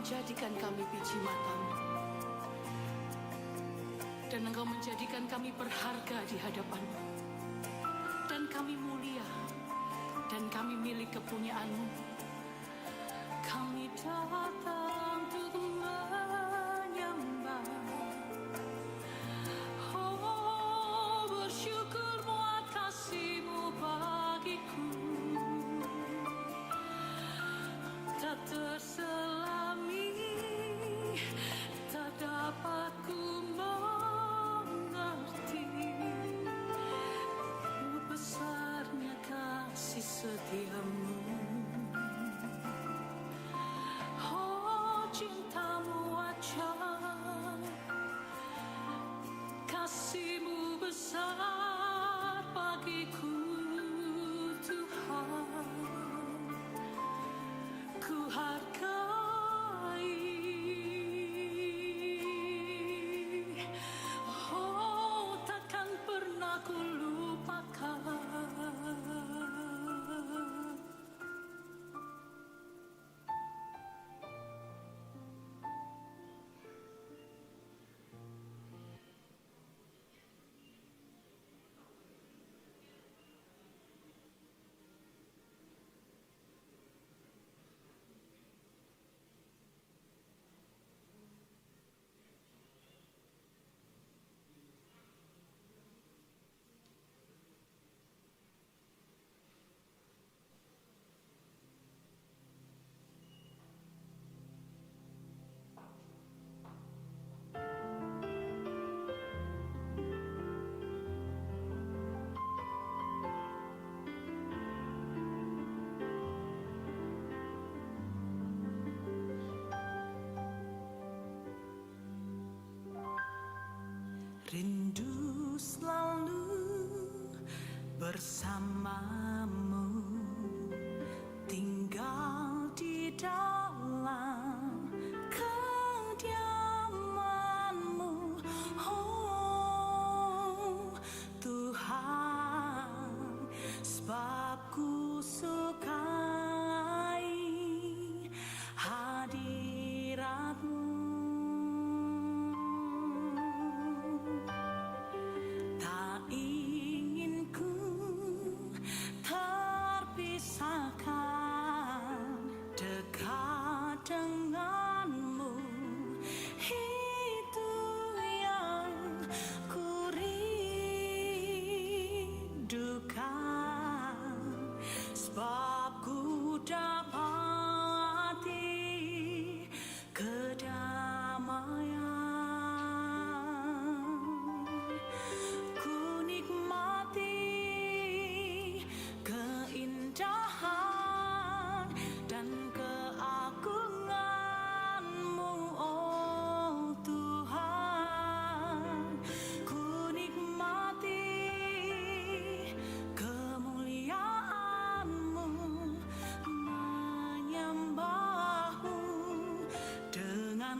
menjadikan kami biji matamu, dan Engkau menjadikan kami berharga di hadapan-Mu, dan kami mulia, dan kami milik kepunyaan-Mu. Kami datang untuk menyembah, oh bersyukur buat kasih-Mu bagiku, tak terselami, tak dapat ku mengerti besarnya kasih setia-Mu. Oh cinta-Mu ajaib, kasih-Mu besar bagiku Tuhan. Ku hargai, oh takkan pernah ku lupakan. Rindu selalu bersamamu, tinggal di dalam kediaman-Mu, oh Tuhan, sebab ku sukai hadirat-Mu.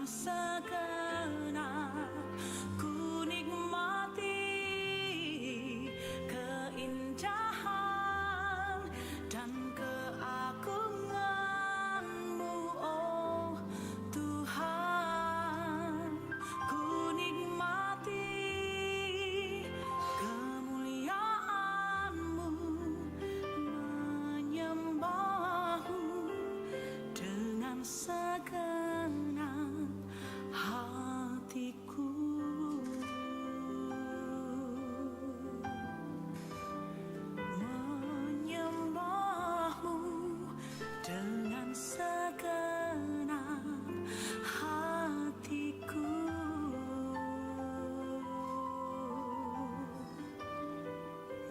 Segenap ku nikmati keindahan dan keagungan-Mu, oh Tuhan. Ku nikmati kemuliaan-Mu, menyembah-Mu dengan segenap hatiku. Menyembah-Mu dengan segenap hatiku.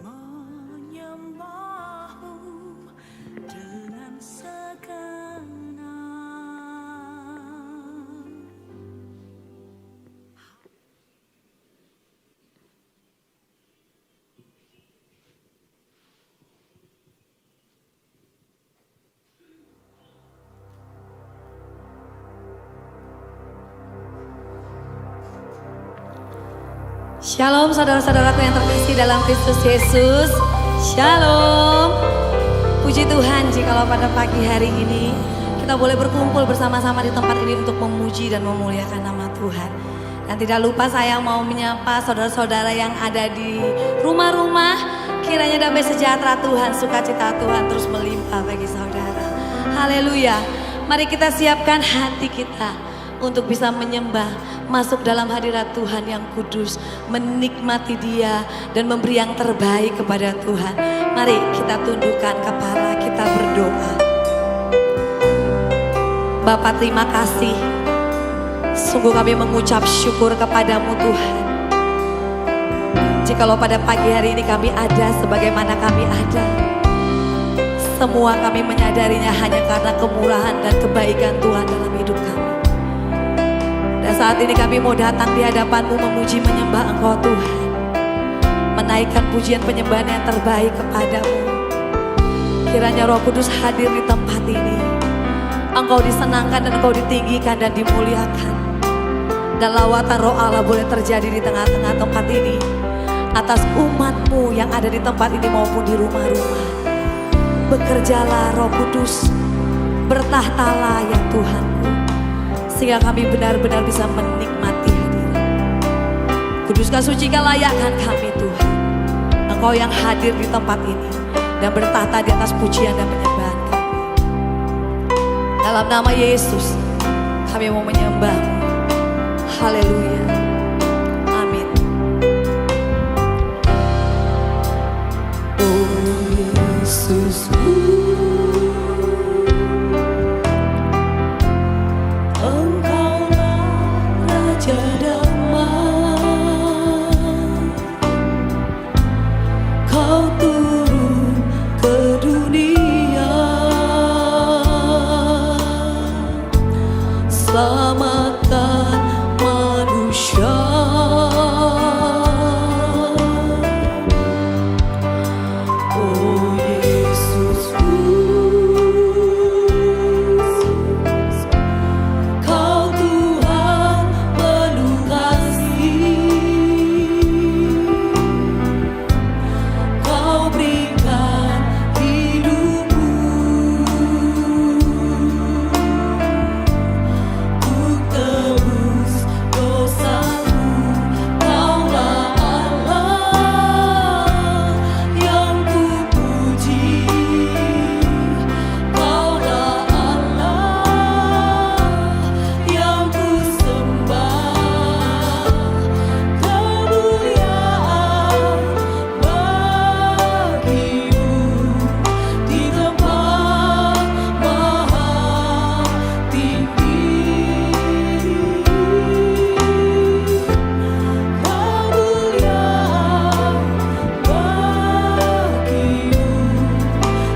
Menyembah-Mu dengan segenap. Shalom saudara-saudaraku yang terkasih dalam Kristus Yesus. Shalom. Puji Tuhan jikalau pada pagi hari ini Kita boleh berkumpul bersama-sama di tempat ini untuk memuji dan memuliakan nama Tuhan. Dan tidak lupa saya mau menyapa saudara-saudara yang ada di rumah-rumah. Kiranya damai sejahtera Tuhan, sukacita Tuhan terus melimpah bagi saudara. Haleluya. Mari kita siapkan hati kita untuk bisa menyembah, masuk dalam hadirat Tuhan yang kudus, menikmati Dia dan memberi yang terbaik kepada Tuhan. Mari kita tundukkan kepala, kita berdoa. Bapa, terima kasih. Sungguh kami mengucap syukur kepadamu Tuhan. Jikalau pada pagi hari ini kami ada sebagaimana kami ada, semua kami menyadarinya hanya karena kemurahan dan kebaikan Tuhan dalam hidup kami. Dan saat ini kami mau datang di hadapan-Mu memuji menyembah Engkau Tuhan. Menaikkan pujian penyembahan yang terbaik kepadamu. Kiranya Roh Kudus hadir di tempat ini. Engkau disenangkan dan Engkau ditinggikan dan dimuliakan. Dan lawatan Roh Allah boleh terjadi di tengah-tengah tempat ini. Atas umat-Mu yang ada di tempat ini maupun di rumah-rumah. Bekerjalah Roh Kudus. Bertahtalah ya Tuhanku. Sehingga kami benar-benar bisa menikmati hadirat. Kuduskan, sucikan, layakkan kami Tuhan. Engkau yang hadir di tempat ini dan bertahta di atas pujian dan penyembahan kami. Dalam nama Yesus kami mau menyembah-Mu. Haleluya. Amin. Oh Yesus, selamatkan manusia. Oh Yesus, Kau Tuhan penuh kasih. Kau berikan hidupmu tebus dosaku. Kaulah Allah yang kupuji. Kaulah Allah yang kusembah. Kemuliaan bagimu di tempat maha tinggi. Kemuliaan bagimu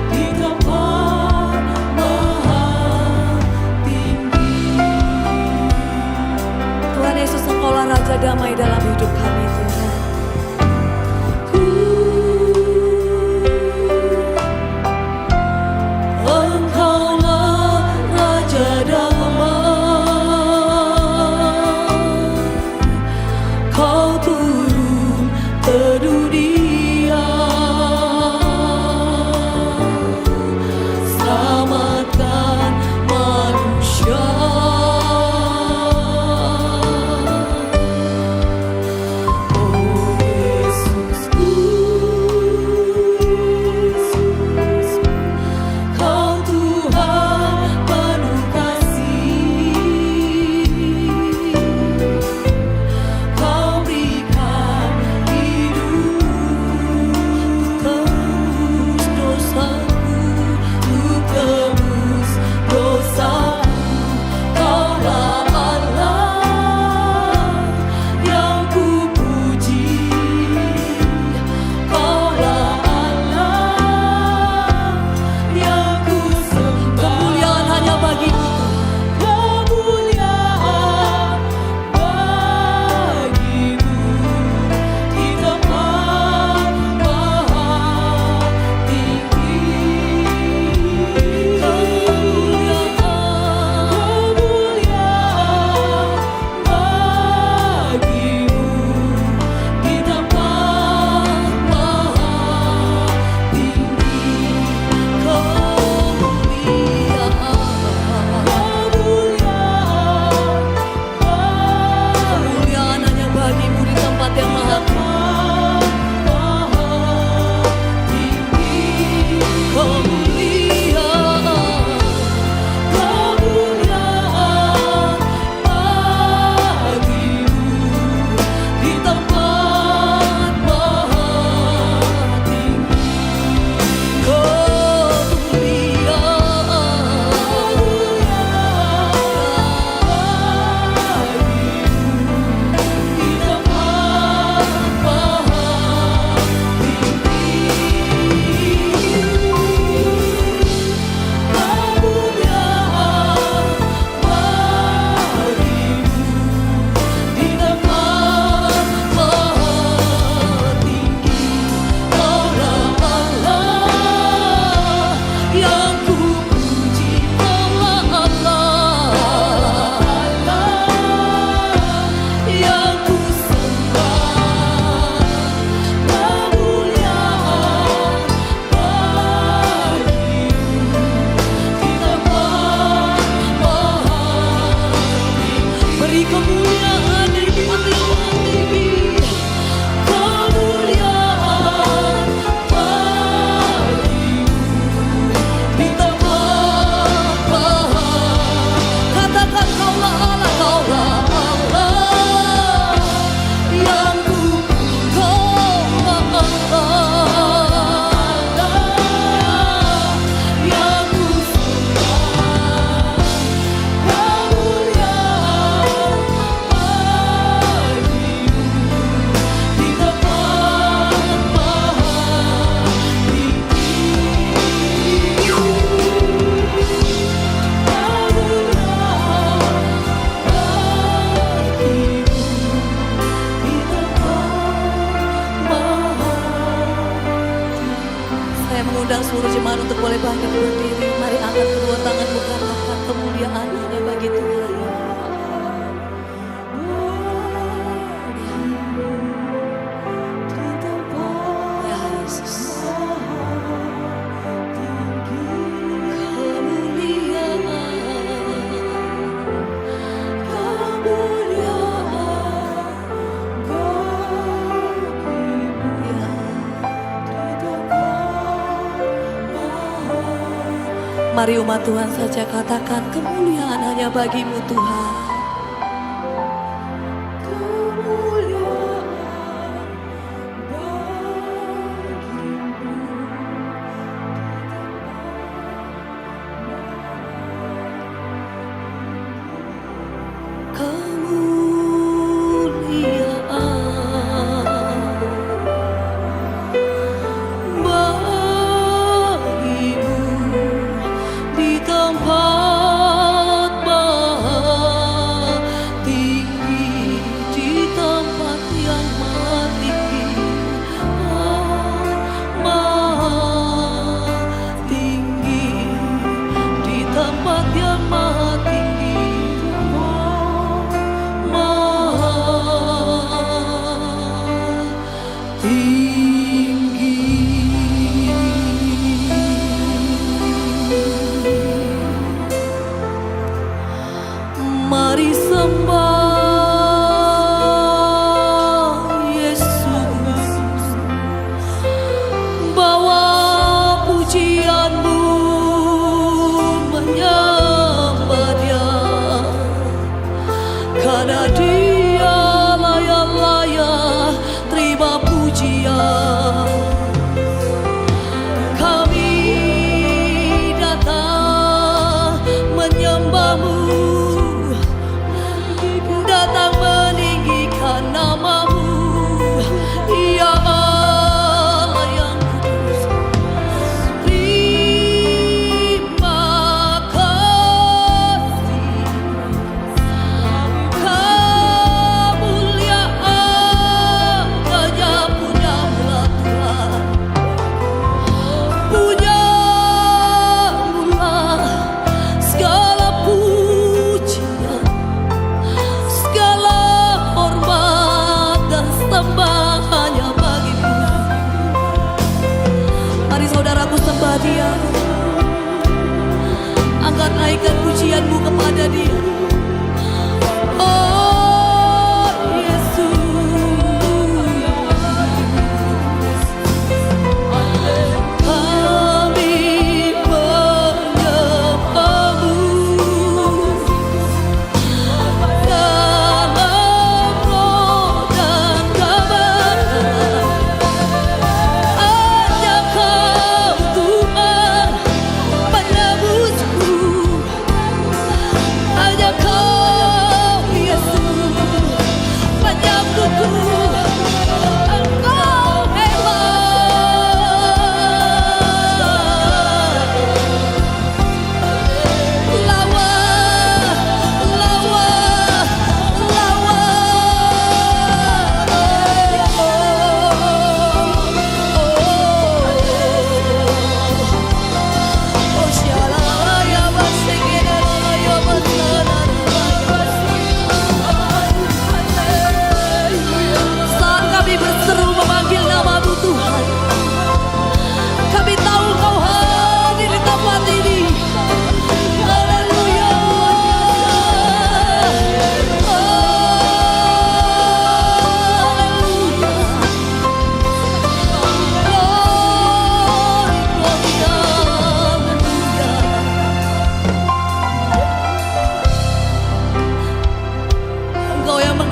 di tempat maha tinggi. Tuhan Yesus, Engkaulah Raja damai dalam hidup kami Tuhan. Engkaulah Raja damai. Kau turun ke dunia. Selamatkan manusia. kemuliaan dari tempat yang maha tinggi. Kemuliaan bagimu di tempat maha. Katakan kaulah Allah, kaulah Allah yang ku, kaulah Allah yang ku sembah. Kemuliaan bagimu di tempat maha tinggi. Saya mengundang seluruh jemaat untuk boleh bangkit berdiri. Mari angkat kedua tanganmu, katakan kemuliaan hanya bagi Tuhan. Ya Yesus. Mari umat Tuhan saja katakan kemuliaan hanya bagimu Tuhan. Kemuliaan bagimu. Kemuliaan bagimu di tempat maha tinggi, di tempat yang maha tinggi, maha tinggi, di tempat yang maha tinggi, maha tinggi. Mari sembah Yesus, bawa pujianmu menyembah Dia, karena Dia layak-layak terima pujian. Kami datang menyembah-Mu, datang meninggikan nama-Mu, ya Allah yang kudus. Terima kasih,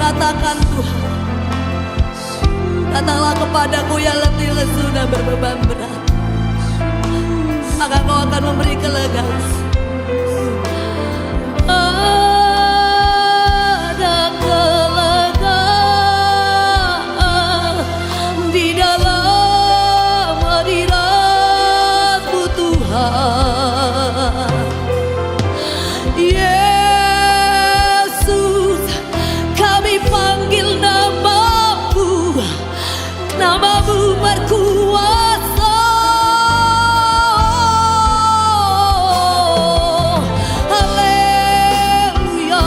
katakan Tuhan, datanglah kepadaku yang letih lesu dan berbeban berat, maka Kau akan memberi kelegaan. Ada kelegaan di dalam hadirat-Mu Tuhan. Yesus, kami panggil nama-Mu, nama-Mu berkuasa. Haleluya.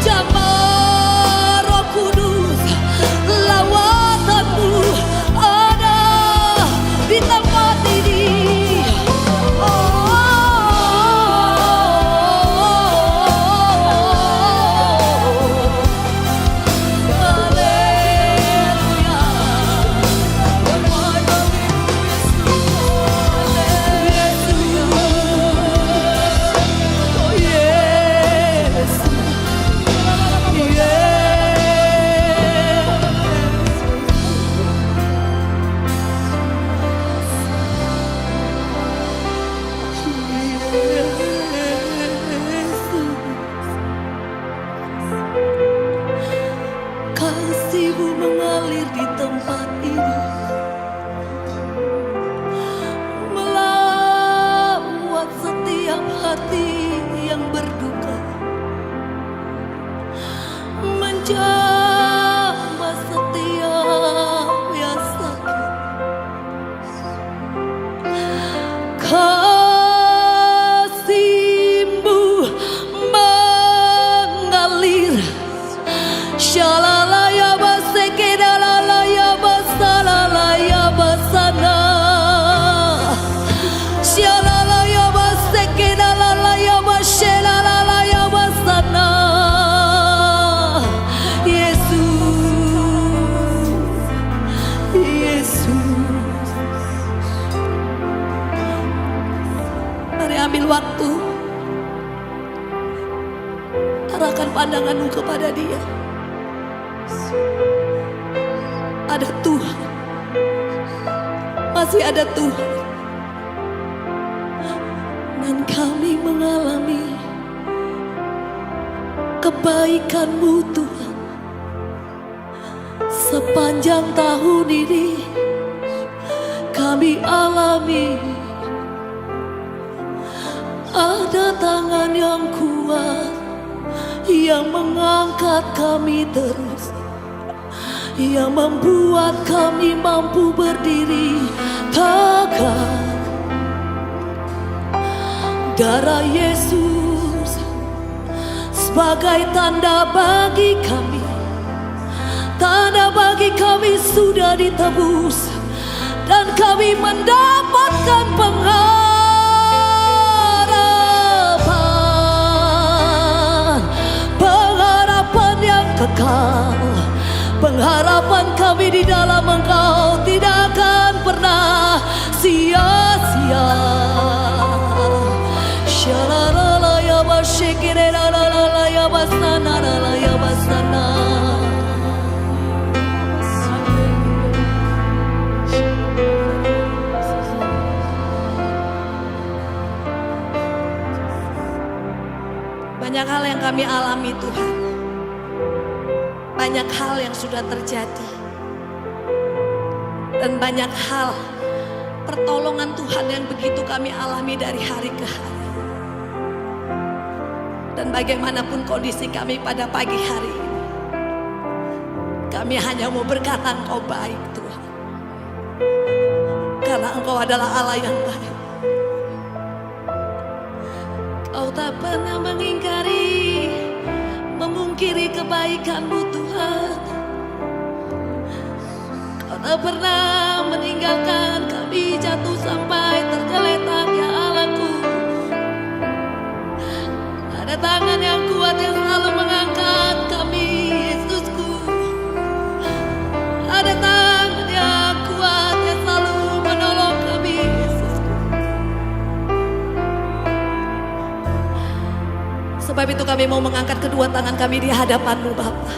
Jamah Roh Kudus, lawatan-Mu ada di tempat ini. Kasih-Mu mengalir di tempat ini, melawat setiap hati yang berduka, menjamah setiap yang sakit. Kasih-Mu mengalir, shalalaya basekedalalaya basalalaya basana, shalalaya basekedalalaya bashelalaya basana. Yesus, Yesus, mari ambil waktu, arahkan pandanganmu kepada Dia. Ada Tuhan, masih ada Tuhan, dan kami mengalami kebaikan-Mu Tuhan. Sepanjang tahun ini kami alami ada tangan yang kuat yang mengangkat kami terus, yang membuat kami mampu berdiri tegak. Darah Yesus sebagai tanda bagi kami, tanda bagi kami sudah ditebus, dan kami mendapatkan pengharapan, pengharapan yang kekal. Pengharapan kami di dalam Engkau tidak akan pernah sia-sia. Shalalalaya bashekerelalaya basanaralaya basana. Banyak hal yang kami alami Tuhan, banyak hal yang sudah terjadi, dan banyak hal pertolongan Tuhan yang begitu kami alami dari hari ke hari. Dan bagaimanapun kondisi kami pada pagi hari ini, kami hanya mau berkata Engkau baik Tuhan, karena Engkau adalah Allah yang baik. Kau tak pernah mengingkari, memungkiri kebaikan-Mu Tuhan. Kau tak pernah meninggalkan kami jatuh sampai tergeletak, ya Allahku. Ada tangan yang kuat yang selalu mengangkat kami, Yesusku. Ada tangan yang kuat yang selalu menolong kami, Yesusku. Sebab itu kami kami mau mengangkat kedua tangan kami di hadapan-Mu Bapa.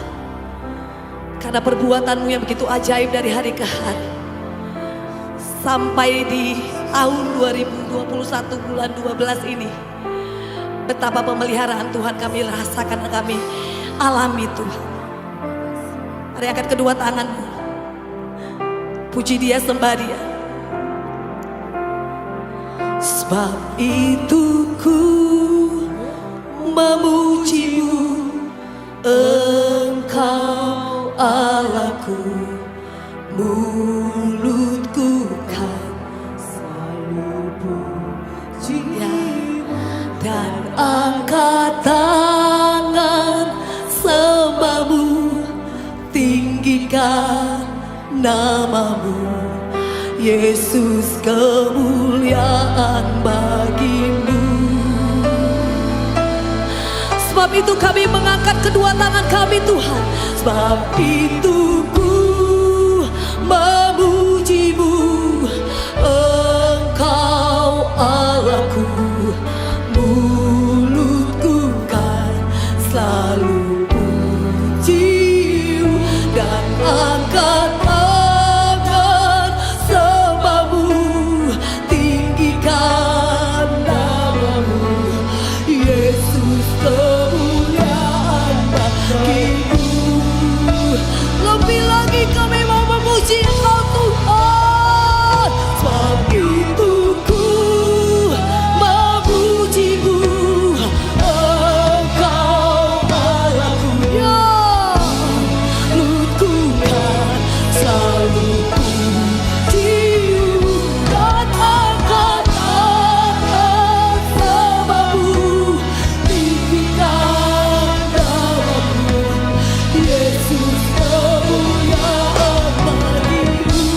Karena perbuatan-Mu yang begitu ajaib dari hari ke hari. Sampai di tahun 2021 bulan 12 ini, betapa pemeliharaan Tuhan kami rasakan dan kami alami Tuhan. Mari angkat kedua tanganmu, puji Dia, sembah Dia. Sebab itu ku memuji-Mu, Engkau Allahku, mulutku kan selalu puji dan angkat tangan sembah-Mu, tinggikan nama-Mu, Yesus, kemuliaan bagi-Mu. Sebab itu kami mengangkat kedua tangan kami Tuhan. Sebab itu ku memuji-Mu, Engkau Allahku, mulutku kan selalu puji-Mu dan angkat tangan sembah-Mu, tinggikan nama-Mu, Yesus, kemuliaan bagi-Mu. Lebih lagi kami mau memuji Engkau Tuhan. Sebab itu ku memuji-Mu, Engkau Allahku, ya mulutku kan selalu puji-Mu dan angkat tangan sembah-Mu, tinggikan nama-Mu, Yesus, kemuliaan bagi-Mu.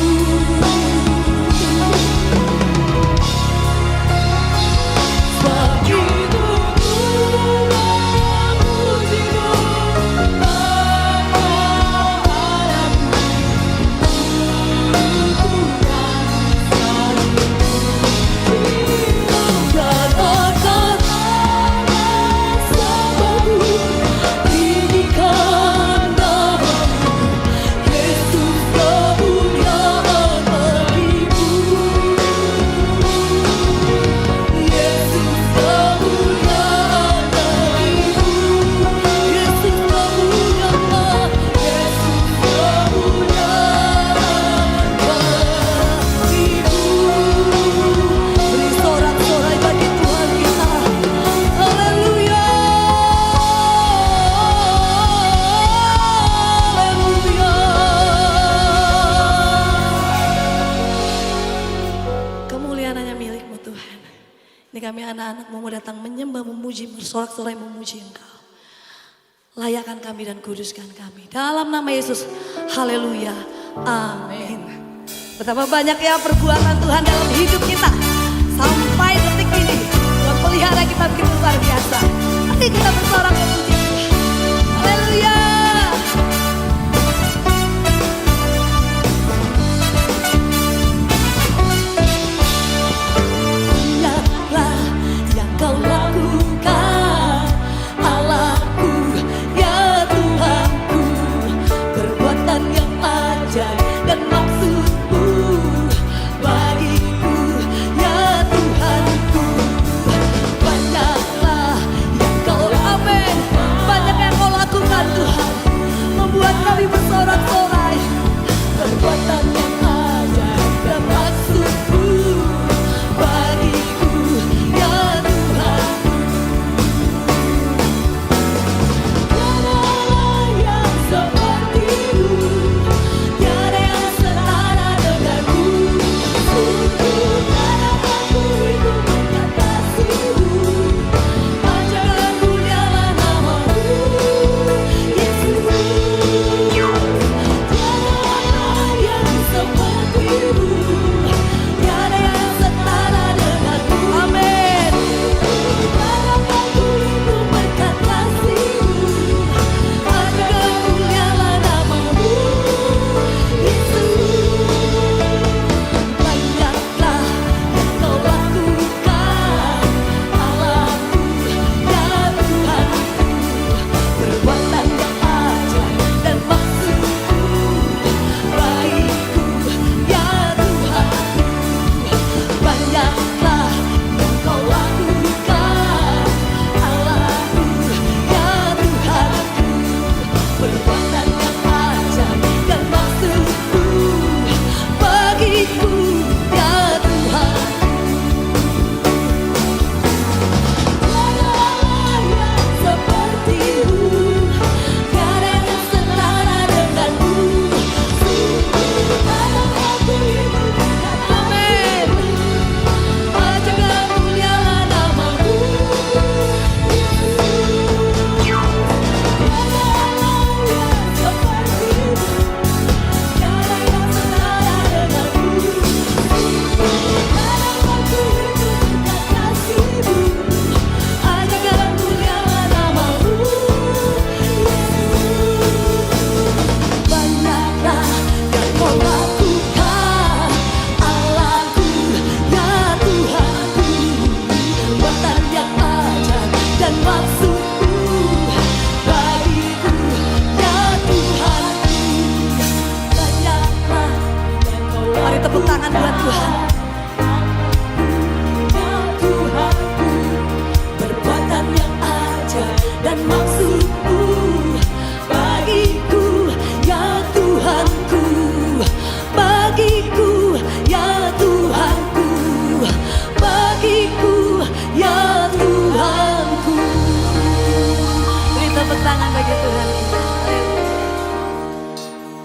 Sebab itu ku memuji-Mu, dan angkat tangan sembah-Mu, tinggikan nama-Mu, Yesus, kemuliaan bagi-Mu. Yesus, kemuliaan bagi-Mu. Yesus, kemuliaan, Yesus, kemuliaan bagi-Mu. Beri sorak-sorai bagi Tuhan kita. Haleluya. Haleluya. Kemuliaan hanya milik-Mu Tuhan. Ini kami anak-anak-Mu mau datang menyembah, memuji, bersorak-sorai memuji Engkau. Layakan kami dan kuduskan kami. Dalam nama Yesus. Haleluya. Amin. Betapa banyak ya perbuatan Tuhan dalam hidup kita. Sampai detik ini. Tuhan pelihara kita begitu luar biasa. Mari kita bersorak memuji Tuhan. Haleluya. Banyaklah yang Kau lakukan, Allahku, ya Tuhanku, perbuatan yang ajaib dan maksud-Mu bagiku, ya Tuhanku. Banyaklah yang Kau, amin,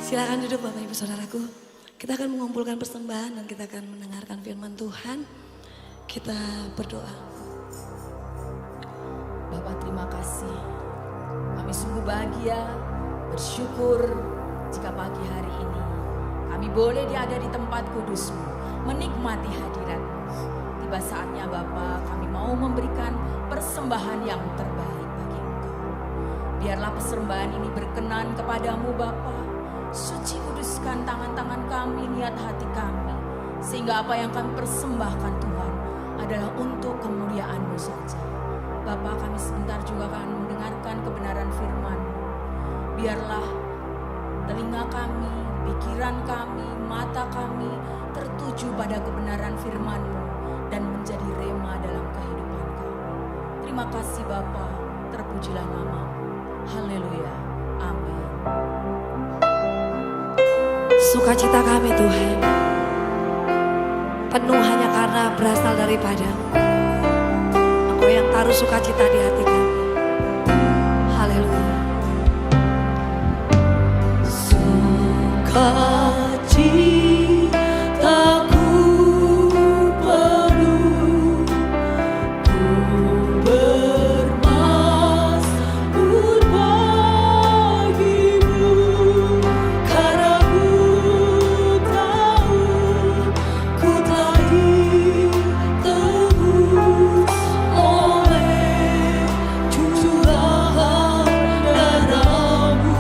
Silakan duduk Bapak Ibu Saudaraku. Kita akan mengumpulkan persembahan dan kita akan mendengarkan firman Tuhan. Kita berdoa. Bapak terima kasih. Kami sungguh bahagia, bersyukur jika pagi hari ini kami boleh ada di tempat kudus-Mu, menikmati hadirat-Mu. Tiba saatnya Bapa, kami mau memberikan persembahan yang terbaik bagi Engkau. Biarlah persembahan ini berkenan kepadamu Bapa. Suci kuduskan tangan-tangan kami, niat hati kami. Sehingga apa yang kami persembahkan Tuhan adalah untuk kemuliaan-Mu saja. Bapa, kami sebentar juga akan mendengarkan kebenaran firman. Biarlah telinga kami, pikiran kami, mata kami tertuju pada kebenaran firman-Mu dan menjadi rema dalam kehidupan kami. Terima kasih Bapa, terpujilah nama-Mu. Haleluya, amin. Sukacita kami Tuhan penuh hanya karena berasal daripada-Mu. Engkau yang taruh sukacita di hati kami. Haleluya. Sukacitaku penuh, ku bermasmur bagimu, karena ku tahu ku telah ditebus oleh curahan darah-Mu.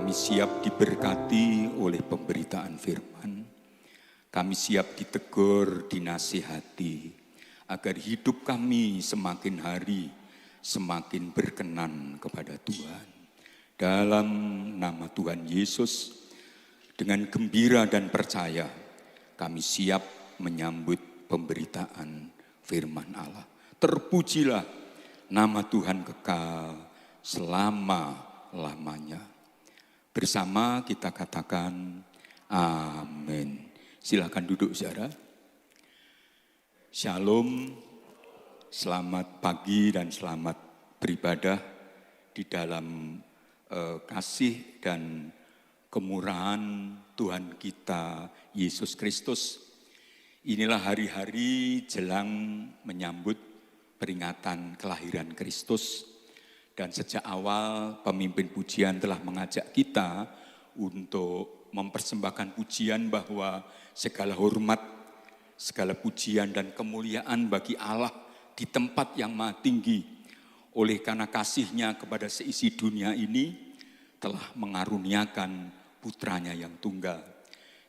Kami siap diberkati oleh pemberitaan firman. Kami siap ditegur, dinasihati, agar hidup kami semakin hari semakin berkenan kepada Tuhan. Dalam nama Tuhan Yesus, dengan gembira dan percaya, kami siap menyambut pemberitaan firman Allah. Terpujilah nama Tuhan kekal selama-lamanya. Bersama kita katakan amin. Silakan duduk saudara. Shalom, selamat pagi dan selamat beribadah di dalam kasih dan kemurahan Tuhan kita Yesus Kristus. Inilah hari-hari jelang menyambut peringatan kelahiran Kristus. Dan sejak awal pemimpin pujian telah mengajak kita untuk mempersembahkan pujian bahwa segala hormat, segala pujian dan kemuliaan bagi Allah di tempat yang maha tinggi. Oleh karena kasih-Nya kepada seisi dunia ini telah mengaruniakan putranya yang tunggal.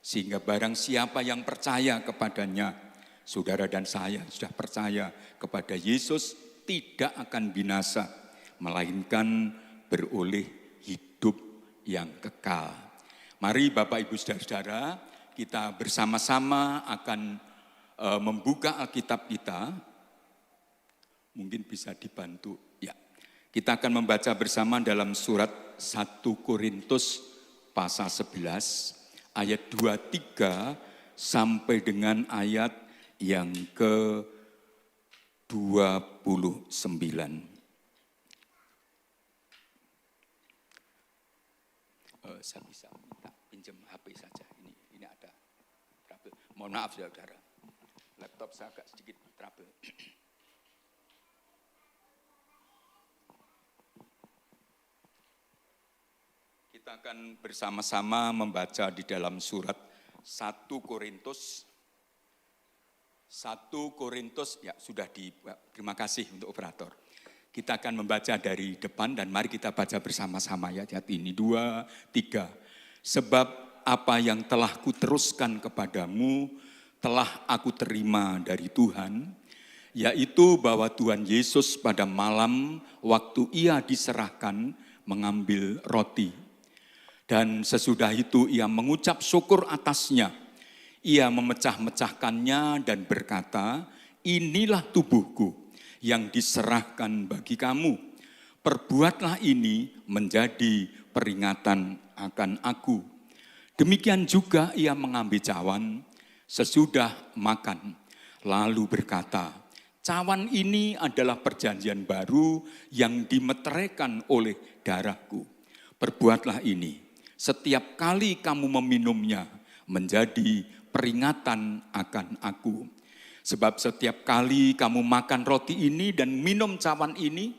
Sehingga barang siapa yang percaya kepadanya, saudara dan saya sudah percaya kepada Yesus, tidak akan binasa, melainkan beroleh hidup yang kekal. Mari Bapak Ibu Saudara-saudara, kita bersama-sama akan membuka Alkitab kita. Mungkin bisa dibantu. Ya. Kita akan membaca bersama dalam surat 1 Korintus pasal 11 ayat 23 sampai dengan ayat yang ke-29. Saya bisa minta pinjam HP saja. Ini ada trouble. Mohon maaf saudara. Laptop saya agak sedikit trouble. Kita akan bersama-sama membaca di dalam surat 1 Korintus. 1 Korintus, ya sudah terima kasih untuk operator. Kita akan membaca dari depan dan mari kita baca bersama-sama ya. Lihat ini 2, 3. Sebab apa yang telah kuteruskan kepadamu telah aku terima dari Tuhan, yaitu bahwa Tuhan Yesus pada malam waktu ia diserahkan mengambil roti. Dan sesudah itu ia mengucap syukur atasnya. Ia memecah-mecahkannya dan berkata, inilah tubuhku yang diserahkan bagi kamu. Perbuatlah ini menjadi peringatan akan aku. Demikian juga ia mengambil cawan sesudah makan. Lalu berkata, cawan ini adalah perjanjian baru yang dimeteraikan oleh darahku. Perbuatlah ini setiap kali kamu meminumnya menjadi peringatan akan aku. Sebab setiap kali kamu makan roti ini dan minum cawan ini,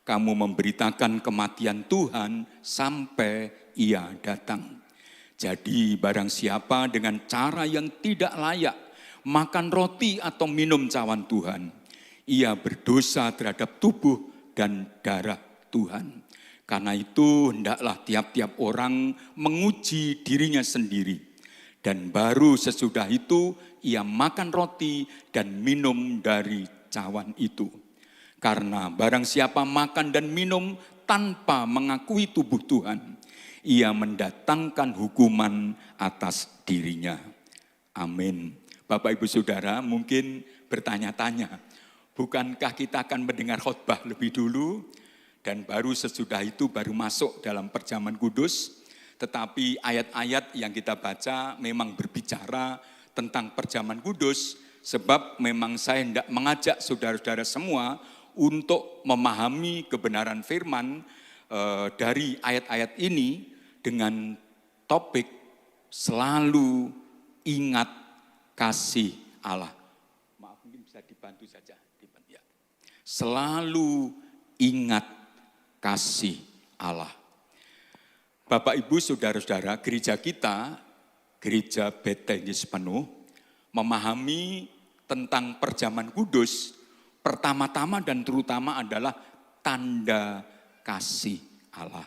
kamu memberitakan kematian Tuhan sampai ia datang. Jadi barang siapa dengan cara yang tidak layak makan roti atau minum cawan Tuhan, ia berdosa terhadap tubuh dan darah Tuhan. Karena itu hendaklah tiap-tiap orang menguji dirinya sendiri. Dan baru sesudah itu ia makan roti dan minum dari cawan itu. Karena barang siapa makan dan minum tanpa mengakui tubuh Tuhan, ia mendatangkan hukuman atas dirinya. Amin. Bapak Ibu Saudara mungkin bertanya-tanya, bukankah kita akan mendengar khotbah lebih dulu dan baru sesudah itu baru masuk dalam perjamuan kudus? Tetapi ayat-ayat yang kita baca memang berbicara tentang perjamuan kudus, sebab memang saya hendak mengajak saudara-saudara semua untuk memahami kebenaran firman dari ayat-ayat ini dengan topik selalu ingat kasih Allah. Maaf, mungkin bisa dibantu saja. Ya. Selalu ingat kasih Allah. Bapak Ibu Saudara-saudara, gereja kita, gereja Bethel Yesus Penuh, memahami tentang perjamuan kudus, pertama-tama dan terutama adalah tanda kasih Allah.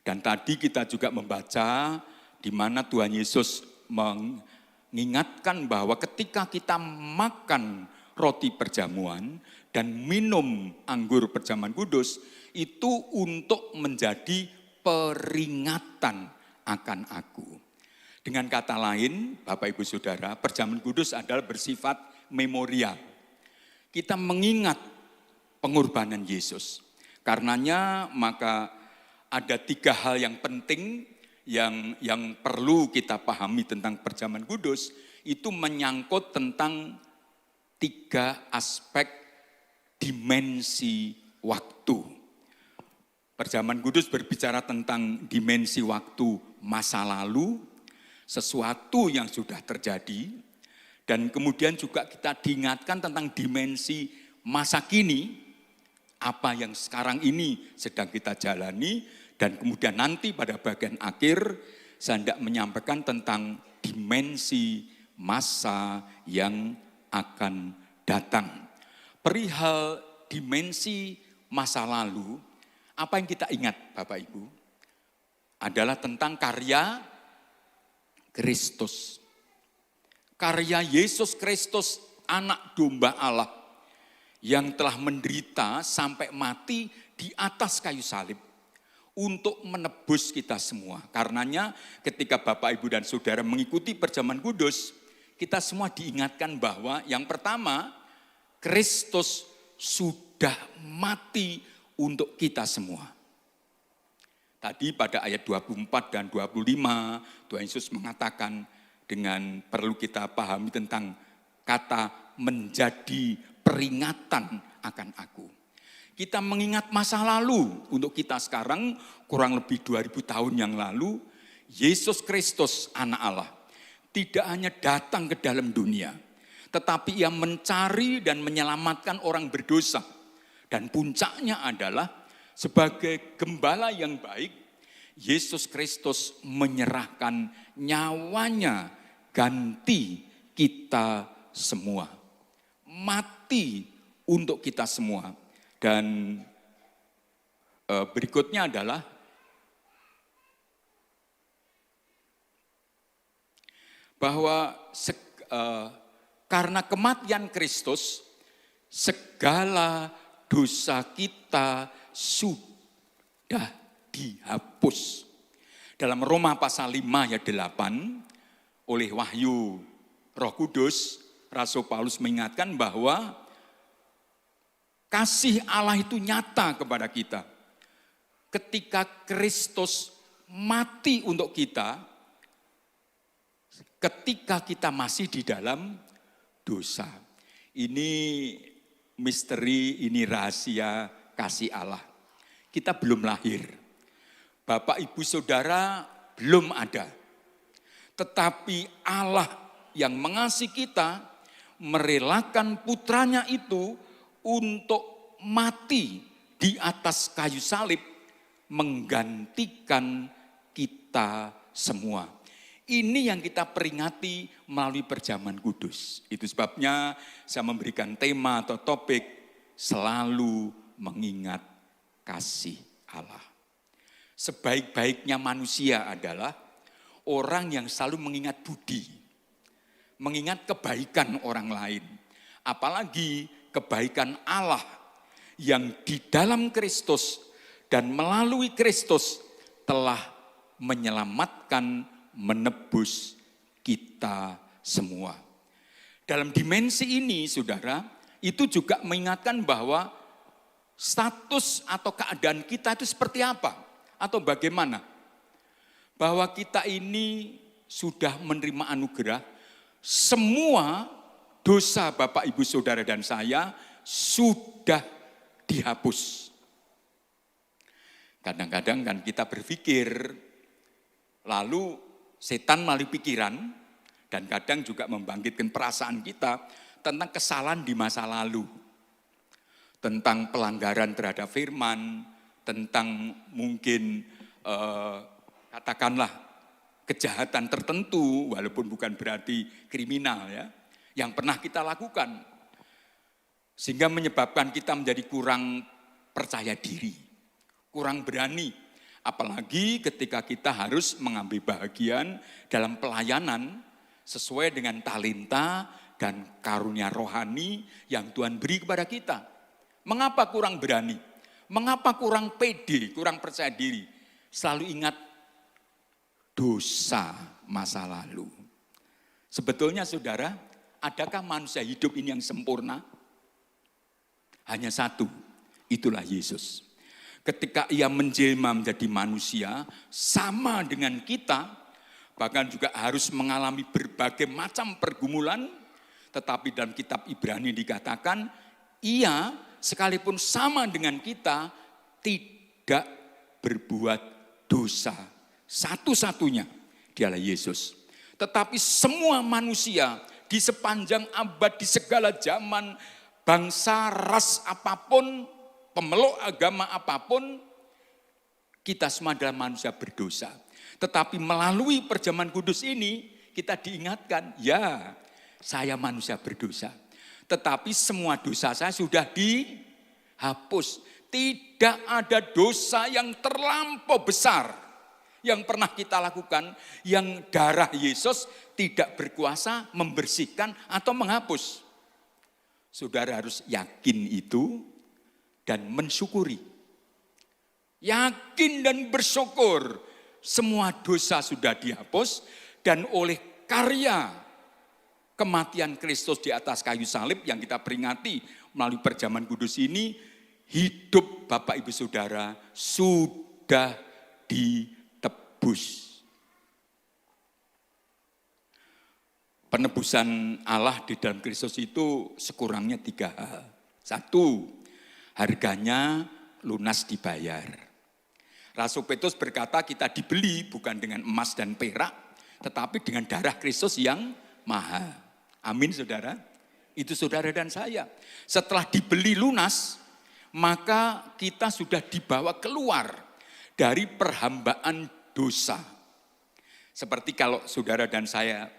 Dan tadi kita juga membaca di mana Tuhan Yesus mengingatkan bahwa ketika kita makan roti perjamuan dan minum anggur perjamuan kudus, itu untuk menjadi peringatan akan aku. Dengan kata lain, Bapak Ibu Saudara, perjamuan kudus adalah bersifat memorial. Kita mengingat pengorbanan Yesus. Karenanya maka ada 3 hal yang penting yang perlu kita pahami tentang perjamuan kudus, itu menyangkut tentang 3 aspek dimensi waktu. Perjamuan kudus berbicara tentang dimensi waktu masa lalu, sesuatu yang sudah terjadi, dan kemudian juga kita diingatkan tentang dimensi masa kini, apa yang sekarang ini sedang kita jalani, dan kemudian nanti pada bagian akhir saya hendak menyampaikan tentang dimensi masa yang akan datang. Perihal dimensi masa lalu, apa yang kita ingat Bapak Ibu? Adalah tentang karya Kristus. Karya Yesus Kristus, anak domba Allah, yang telah menderita sampai mati di atas kayu salib untuk menebus kita semua. Karenanya ketika Bapak, Ibu, dan Saudara mengikuti perjamuan kudus, kita semua diingatkan bahwa yang pertama, Kristus sudah mati untuk kita semua. Tadi pada ayat 24 dan 25, Tuhan Yesus mengatakan dengan perlu kita pahami tentang kata menjadi peringatan akan aku. Kita mengingat masa lalu untuk kita sekarang kurang lebih 2000 tahun yang lalu, Yesus Kristus anak Allah tidak hanya datang ke dalam dunia, tetapi ia mencari dan menyelamatkan orang berdosa. Dan puncaknya adalah sebagai gembala yang baik, Yesus Kristus menyerahkan nyawanya ganti kita semua. Mati untuk kita semua. Dan berikutnya adalah bahwa karena kematian Kristus, segala dosa kita sudah dihapus. Dalam Roma pasal 5 ayat 8, oleh wahyu Roh Kudus, Rasul Paulus mengingatkan bahwa kasih Allah itu nyata kepada kita. Ketika Kristus mati untuk kita, ketika kita masih di dalam dosa. Ini misteri, ini rahasia kasih Allah. Kita belum lahir. Bapak, Ibu, Saudara belum ada. Tetapi Allah yang mengasihi kita merelakan putranya itu untuk mati di atas kayu salib menggantikan kita semua. Ini yang kita peringati melalui perjamuan kudus. Itu sebabnya saya memberikan tema atau topik selalu mengingat kasih Allah. Sebaik-baiknya manusia adalah orang yang selalu mengingat budi, mengingat kebaikan orang lain. Apalagi kebaikan Allah yang di dalam Kristus dan melalui Kristus telah menyelamatkan, menebus kita semua. Dalam dimensi ini, saudara, itu juga mengingatkan bahwa status atau keadaan kita itu seperti apa atau bagaimana. Bahwa kita ini sudah menerima anugerah, semua dosa Bapak, Ibu, Saudara, dan saya sudah dihapus. Kadang-kadang kan kita berpikir, lalu setan melalui pikiran, dan kadang juga membangkitkan perasaan kita tentang kesalahan di masa lalu. Tentang pelanggaran terhadap firman, tentang mungkin katakanlah kejahatan tertentu, walaupun bukan berarti kriminal ya, yang pernah kita lakukan. Sehingga menyebabkan kita menjadi kurang percaya diri, kurang berani, Apalagi ketika kita harus mengambil bagian dalam pelayanan sesuai dengan talenta dan karunia rohani yang Tuhan beri kepada kita. Mengapa kurang berani? Mengapa kurang pede, kurang percaya diri? Selalu ingat dosa masa lalu. Sebetulnya saudara, adakah manusia hidup ini yang sempurna? Hanya satu, itulah Yesus. Ketika ia menjelma menjadi manusia, sama dengan kita, bahkan juga harus mengalami berbagai macam pergumulan, tetapi dalam kitab Ibrani dikatakan, ia sekalipun sama dengan kita, tidak berbuat dosa. Satu-satunya, dialah Yesus. Tetapi semua manusia di sepanjang abad, di segala zaman, bangsa, ras apapun, pemeluk agama apapun, kita semua adalah manusia berdosa. Tetapi melalui perjamuan kudus ini, kita diingatkan, ya saya manusia berdosa. Tetapi semua dosa saya sudah dihapus. Tidak ada dosa yang terlampau besar yang pernah kita lakukan, yang darah Yesus tidak berkuasa membersihkan atau menghapus. Saudara harus yakin itu, dan mensyukuri. Yakin dan bersyukur semua dosa sudah dihapus dan oleh karya kematian Kristus di atas kayu salib yang kita peringati melalui perjamuan kudus ini, hidup Bapak Ibu Saudara sudah ditebus. Penebusan Allah di dalam Kristus itu sekurangnya 3 hal. 1, harganya lunas dibayar. Rasul Petrus berkata kita dibeli bukan dengan emas dan perak, tetapi dengan darah Kristus yang mahal. Amin saudara. Itu saudara dan saya. Setelah dibeli lunas, maka kita sudah dibawa keluar dari perhambaan dosa. Seperti kalau saudara dan saya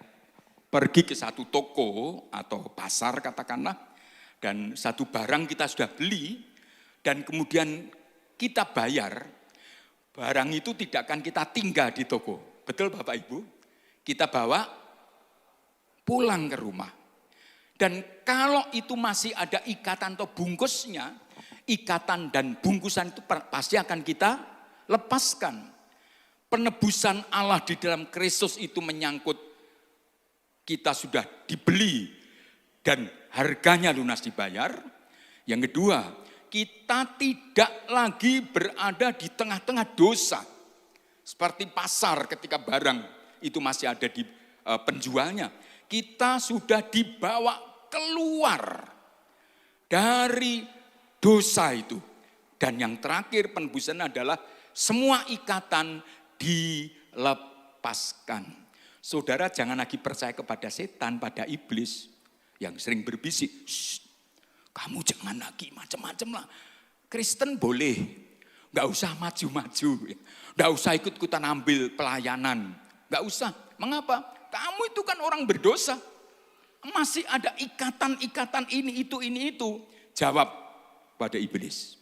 pergi ke satu toko atau pasar katakanlah, dan satu barang kita sudah beli, dan kemudian kita bayar, barang itu tidak akan kita tinggal di toko. Betul Bapak Ibu? Kita bawa pulang ke rumah. Dan kalau itu masih ada ikatan atau bungkusnya, ikatan dan bungkusan itu pasti akan kita lepaskan. Penebusan Allah di dalam Kristus itu menyangkut kita sudah dibeli dan harganya lunas dibayar. Yang kedua, kita tidak lagi berada di tengah-tengah dosa. Seperti pasar ketika barang itu masih ada di penjualnya. Kita sudah dibawa keluar dari dosa itu. Dan yang terakhir penebusan adalah semua ikatan dilepaskan. Saudara jangan lagi percaya kepada setan, pada iblis yang sering berbisik, kamu jangan lagi macam-macam lah. Kristen boleh, gak usah maju-maju, gak usah ikut-ikutan ambil pelayanan, gak usah. Mengapa? Kamu itu kan orang berdosa. Masih ada ikatan-ikatan ini, itu. Jawab pada iblis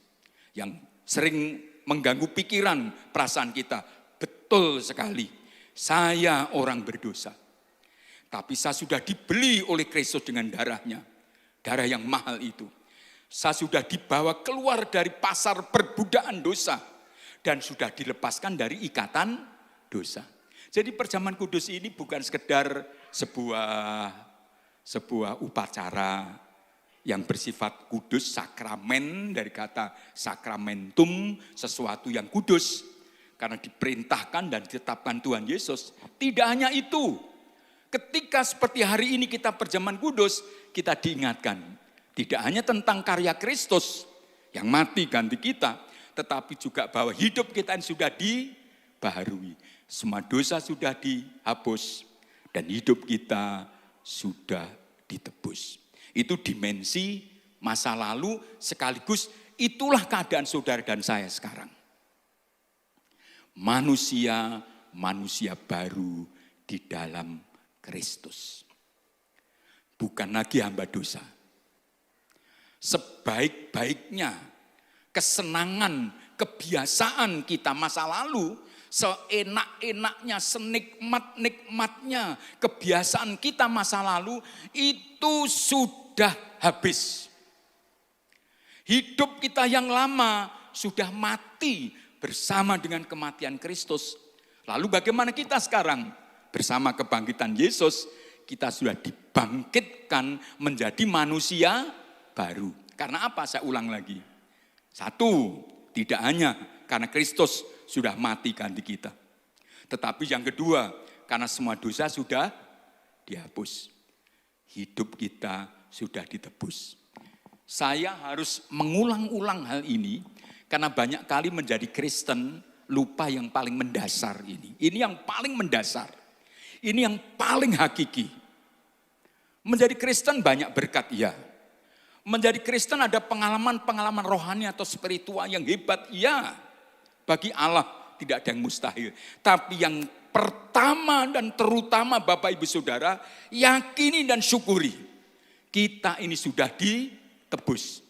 yang sering mengganggu pikiran, perasaan kita. Betul sekali, saya orang berdosa. Tapi saya sudah dibeli oleh Kristus dengan darahnya. Darah yang mahal itu. Saya sudah dibawa keluar dari pasar perbudakan dosa. Dan sudah dilepaskan dari ikatan dosa. Jadi perjamuan kudus ini bukan sekedar sebuah upacara yang bersifat kudus, sakramen dari kata sakramentum, sesuatu yang kudus. Karena diperintahkan dan ditetapkan Tuhan Yesus. Tidak hanya itu. Ketika seperti hari ini kita perjamuan kudus, kita diingatkan. Tidak hanya tentang karya Kristus yang mati ganti kita, tetapi juga bahwa hidup kita yang sudah dibaharui. Semua dosa sudah dihapus dan hidup kita sudah ditebus. Itu dimensi masa lalu sekaligus itulah keadaan saudara dan saya sekarang. Manusia baru di dalam Kristus. Bukan lagi hamba dosa. Sebaik-baiknya kesenangan kebiasaan kita masa lalu, seenak-enaknya, senikmat-nikmatnya kebiasaan kita masa lalu itu sudah habis. Hidup kita yang lama sudah mati bersama dengan kematian Kristus. Lalu bagaimana kita sekarang? Bersama kebangkitan Yesus, kita sudah dibangkitkan menjadi manusia baru. Karena apa? Saya ulang lagi. Satu, tidak hanya karena Kristus sudah mati ganti kita. Tetapi yang kedua, karena semua dosa sudah dihapus. Hidup kita sudah ditebus. Saya harus mengulang-ulang hal ini karena banyak kali menjadi Kristen lupa yang paling mendasar ini. Ini yang paling mendasar. Ini yang paling hakiki. Menjadi Kristen banyak berkat, ya. Menjadi Kristen ada pengalaman-pengalaman rohani atau spiritual yang hebat, ya. Bagi Allah tidak ada yang mustahil. Tapi yang pertama dan terutama Bapak Ibu Saudara, yakini dan syukuri. Kita ini sudah ditebus.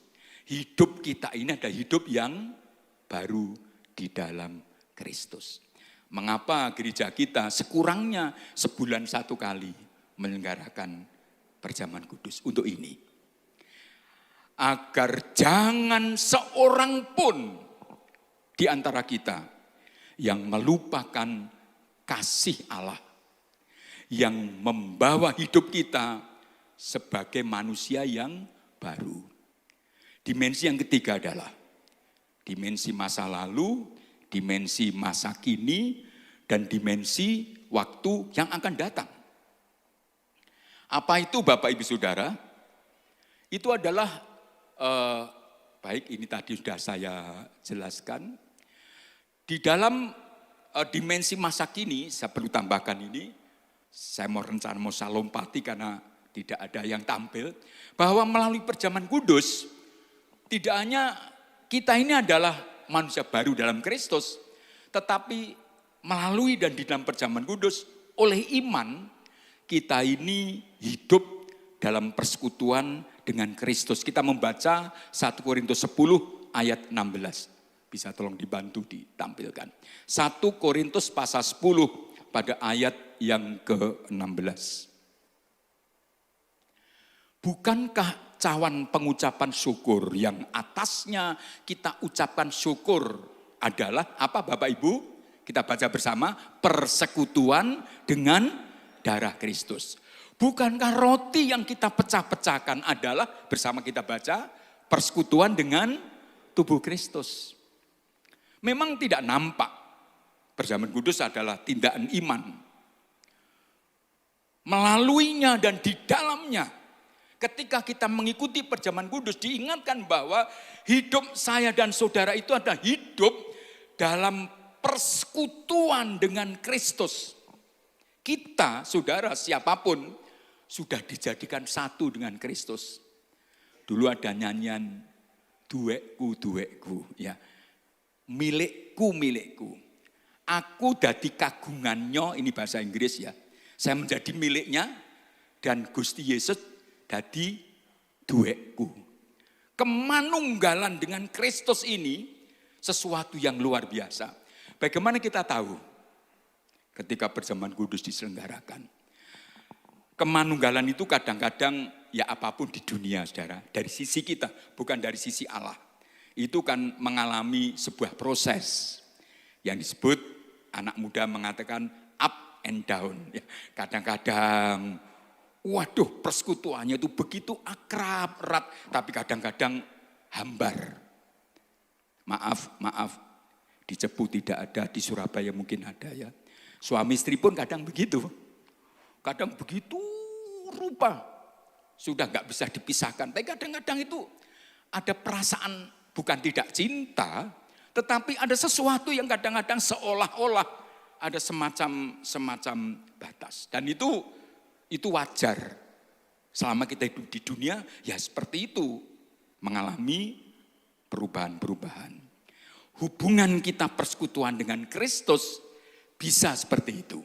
Hidup kita ini ada hidup yang baru di dalam Kristus. Mengapa gereja kita sekurangnya sebulan 1 kali menyelenggarakan perjamuan kudus untuk ini? Agar jangan seorang pun di antara kita yang melupakan kasih Allah yang membawa hidup kita sebagai manusia yang baru. Dimensi yang ketiga adalah dimensi masa lalu, dimensi masa kini, dan dimensi waktu yang akan datang. Apa itu Bapak Ibu Saudara? Itu adalah, baik ini tadi sudah saya jelaskan. Di dalam dimensi masa kini, saya perlu tambahkan ini, saya mau saya lompati karena tidak ada yang tampil, bahwa melalui perjamuan kudus, tidak hanya kita ini adalah manusia baru dalam Kristus, tetapi melalui dan di dalam perjamuan kudus, oleh iman, kita ini hidup dalam persekutuan dengan Kristus. Kita membaca 1 Korintus 10 ayat 16. Bisa tolong dibantu ditampilkan. 1 Korintus pasal 10 pada ayat yang ke-16. Bukankah cawan pengucapan syukur yang atasnya kita ucapkan syukur adalah apa Bapak Ibu? Kita baca bersama, persekutuan dengan darah Kristus. Bukankah roti yang kita pecah-pecahkan adalah bersama kita baca persekutuan dengan tubuh Kristus. Memang tidak nampak. Perjamuan kudus adalah tindakan iman. Melaluinya dan di dalamnya, ketika kita mengikuti perjamuan kudus, diingatkan bahwa hidup saya dan saudara itu adalah hidup dalam persekutuan dengan Kristus. Kita, saudara, siapapun, sudah dijadikan satu dengan Kristus. Dulu ada nyanyian, duwekku, duwekku, ya. Milikku, milikku. Aku dadi kagungannya, ini bahasa Inggris ya. Saya menjadi miliknya, dan Gusti Yesus dadi duwekku. Kemanunggalan dengan Kristus ini sesuatu yang luar biasa. Bagaimana kita tahu ketika perjamuan kudus diselenggarakan? Kemanunggalan itu kadang-kadang ya apapun di dunia, saudara. Dari sisi kita, bukan dari sisi Allah. Itu kan mengalami sebuah proses yang disebut anak muda mengatakan up and down. Kadang-kadang waduh, persekutuannya itu begitu akrab, erat, tapi kadang-kadang hambar. Maaf, di Cepu tidak ada, di Surabaya mungkin ada ya. Suami istri pun kadang begitu. Kadang begitu rupa, sudah gak bisa dipisahkan. Tapi kadang-kadang itu ada perasaan bukan tidak cinta, tetapi ada sesuatu yang kadang-kadang seolah-olah ada semacam batas. Dan itu wajar. Selama kita hidup di dunia, ya seperti itu. Mengalami perubahan-perubahan. Hubungan kita persekutuan dengan Kristus bisa seperti itu.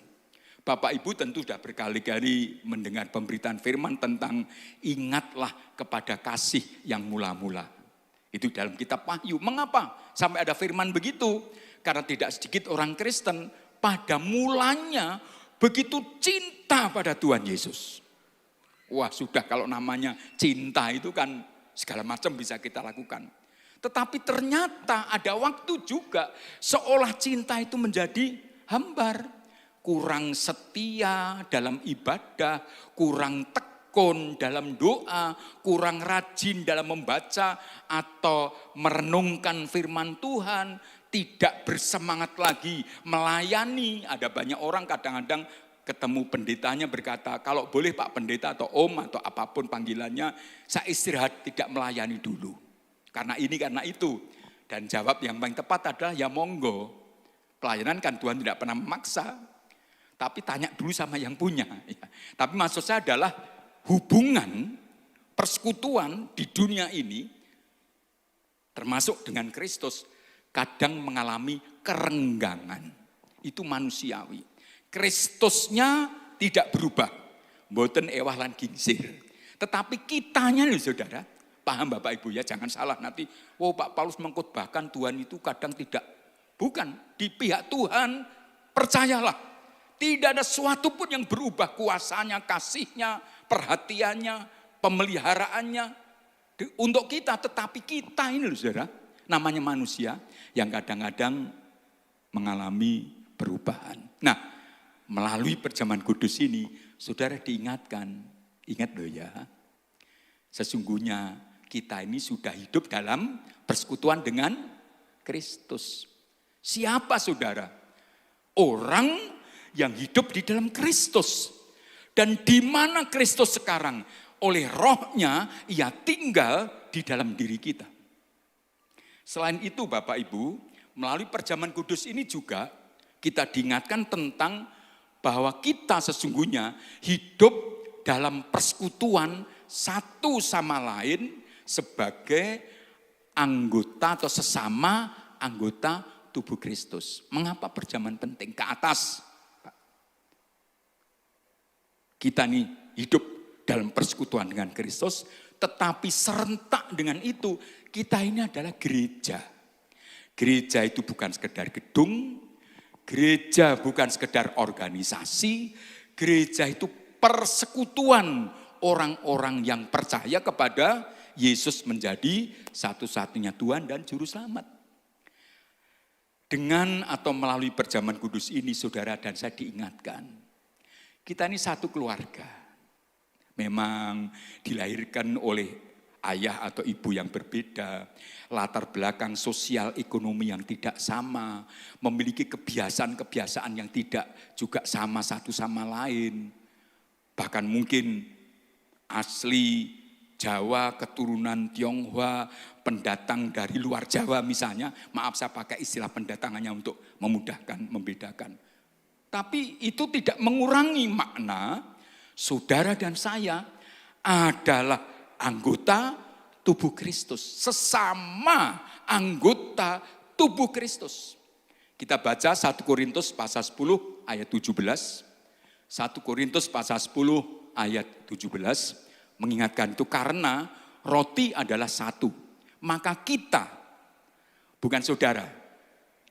Bapak Ibu tentu sudah berkali-kali mendengar pemberitaan firman tentang ingatlah kepada kasih yang mula-mula. Itu dalam kitab Wahyu. Mengapa sampai ada firman begitu? Karena tidak sedikit orang Kristen pada mulanya begitu cinta pada Tuhan Yesus. Wah, sudah kalau namanya cinta itu kan segala macam bisa kita lakukan. Tetapi ternyata ada waktu juga seolah cinta itu menjadi hambar. Kurang setia dalam ibadah, kurang tekun dalam doa, kurang rajin dalam membaca atau merenungkan firman Tuhan, tidak bersemangat lagi melayani. Ada banyak orang kadang-kadang ketemu pendetanya berkata, kalau boleh Pak Pendeta atau Om atau apapun panggilannya, saya istirahat tidak melayani dulu. Karena ini, karena itu. Dan jawab yang paling tepat adalah ya monggo. Pelayanan kan Tuhan tidak pernah memaksa. Tapi tanya dulu sama yang punya. Ya. Tapi maksud saya adalah hubungan, persekutuan di dunia ini, termasuk dengan Kristus, kadang mengalami kerenggangan. Itu manusiawi. Kristusnya tidak berubah. Mboten ewah lan gingsir. Tetapi kitanya nih saudara, paham Bapak Ibu ya, jangan salah nanti, Pak Paulus mengkhotbahkan Tuhan itu kadang tidak. Bukan, di pihak Tuhan percayalah. Tidak ada sesuatu pun yang berubah, kuasanya, kasihnya, perhatiannya, pemeliharaannya. Untuk kita, tetapi kita ini loh saudara, namanya manusia yang kadang-kadang mengalami perubahan. Nah, melalui perjamuan kudus ini, saudara diingatkan, ingat loh ya, sesungguhnya kita ini sudah hidup dalam persekutuan dengan Kristus. Siapa saudara? Orang yang hidup di dalam Kristus. Dan di mana Kristus sekarang? Oleh rohnya ia tinggal di dalam diri kita. Selain itu Bapak Ibu, melalui perjamuan kudus ini juga kita diingatkan tentang bahwa kita sesungguhnya hidup dalam persekutuan satu sama lain sebagai anggota atau sesama anggota tubuh Kristus. Mengapa perjamuan penting? Ke atas. Kita nih hidup dalam persekutuan dengan Kristus, tetapi serentak dengan itu, kita ini adalah gereja. Gereja itu bukan sekedar gedung, gereja bukan sekedar organisasi, gereja itu persekutuan orang-orang yang percaya kepada Yesus menjadi satu-satunya Tuhan dan Juru Selamat. Dengan atau melalui perjamuan kudus ini, saudara dan saya diingatkan, kita ini satu keluarga. Memang dilahirkan oleh ayah atau ibu yang berbeda, latar belakang sosial ekonomi yang tidak sama, memiliki kebiasaan-kebiasaan yang tidak juga sama satu sama lain. Bahkan mungkin asli Jawa, keturunan Tionghoa, pendatang dari luar Jawa misalnya, maaf saya pakai istilah pendatangannya untuk memudahkan, membedakan. Tapi itu tidak mengurangi makna saudara dan saya adalah anggota tubuh Kristus. Sesama anggota tubuh Kristus. Kita baca 1 Korintus pasal 10 ayat 17. 1 Korintus pasal 10 ayat 17. Mengingatkan itu karena roti adalah satu. Maka kita, bukan saudara,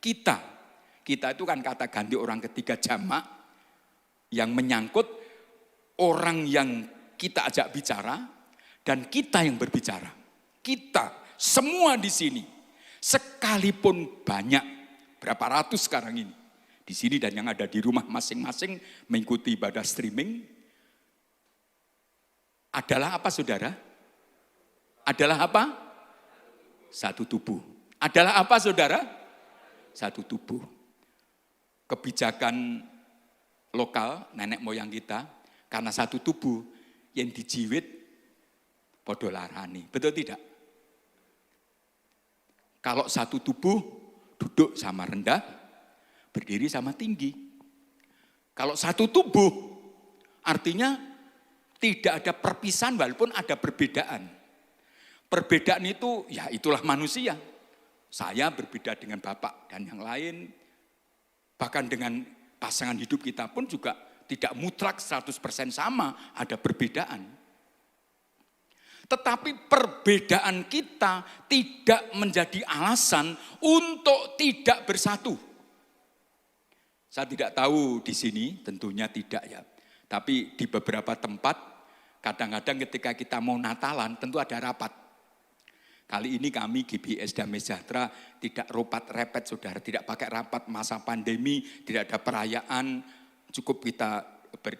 kita itu kan kata ganti orang ketiga jamak yang menyangkut orang yang kita ajak bicara dan kita yang berbicara. Kita semua di sini, sekalipun banyak, berapa ratus sekarang ini, di sini dan yang ada di rumah masing-masing mengikuti ibadah streaming, adalah apa saudara? Adalah apa? Satu tubuh. Adalah apa saudara? Satu tubuh. Kebijakan lokal nenek moyang kita, karena satu tubuh yang dijiwit podo larani. Betul tidak? Kalau satu tubuh duduk sama rendah, berdiri sama tinggi. Kalau satu tubuh artinya tidak ada perpisahan walaupun ada perbedaan. Perbedaan itu ya itulah manusia. Saya berbeda dengan Bapak dan yang lain. Bahkan dengan pasangan hidup kita pun juga tidak mutlak 100% sama, ada perbedaan. Tetapi perbedaan kita tidak menjadi alasan untuk tidak bersatu. Saya tidak tahu di sini, tentunya tidak ya. Tapi di beberapa tempat, kadang-kadang ketika kita mau Natalan, tentu ada rapat. Kali ini kami GBS Damai Sejahtera tidak repet saudara, tidak pakai rapat masa pandemi, tidak ada perayaan, cukup kita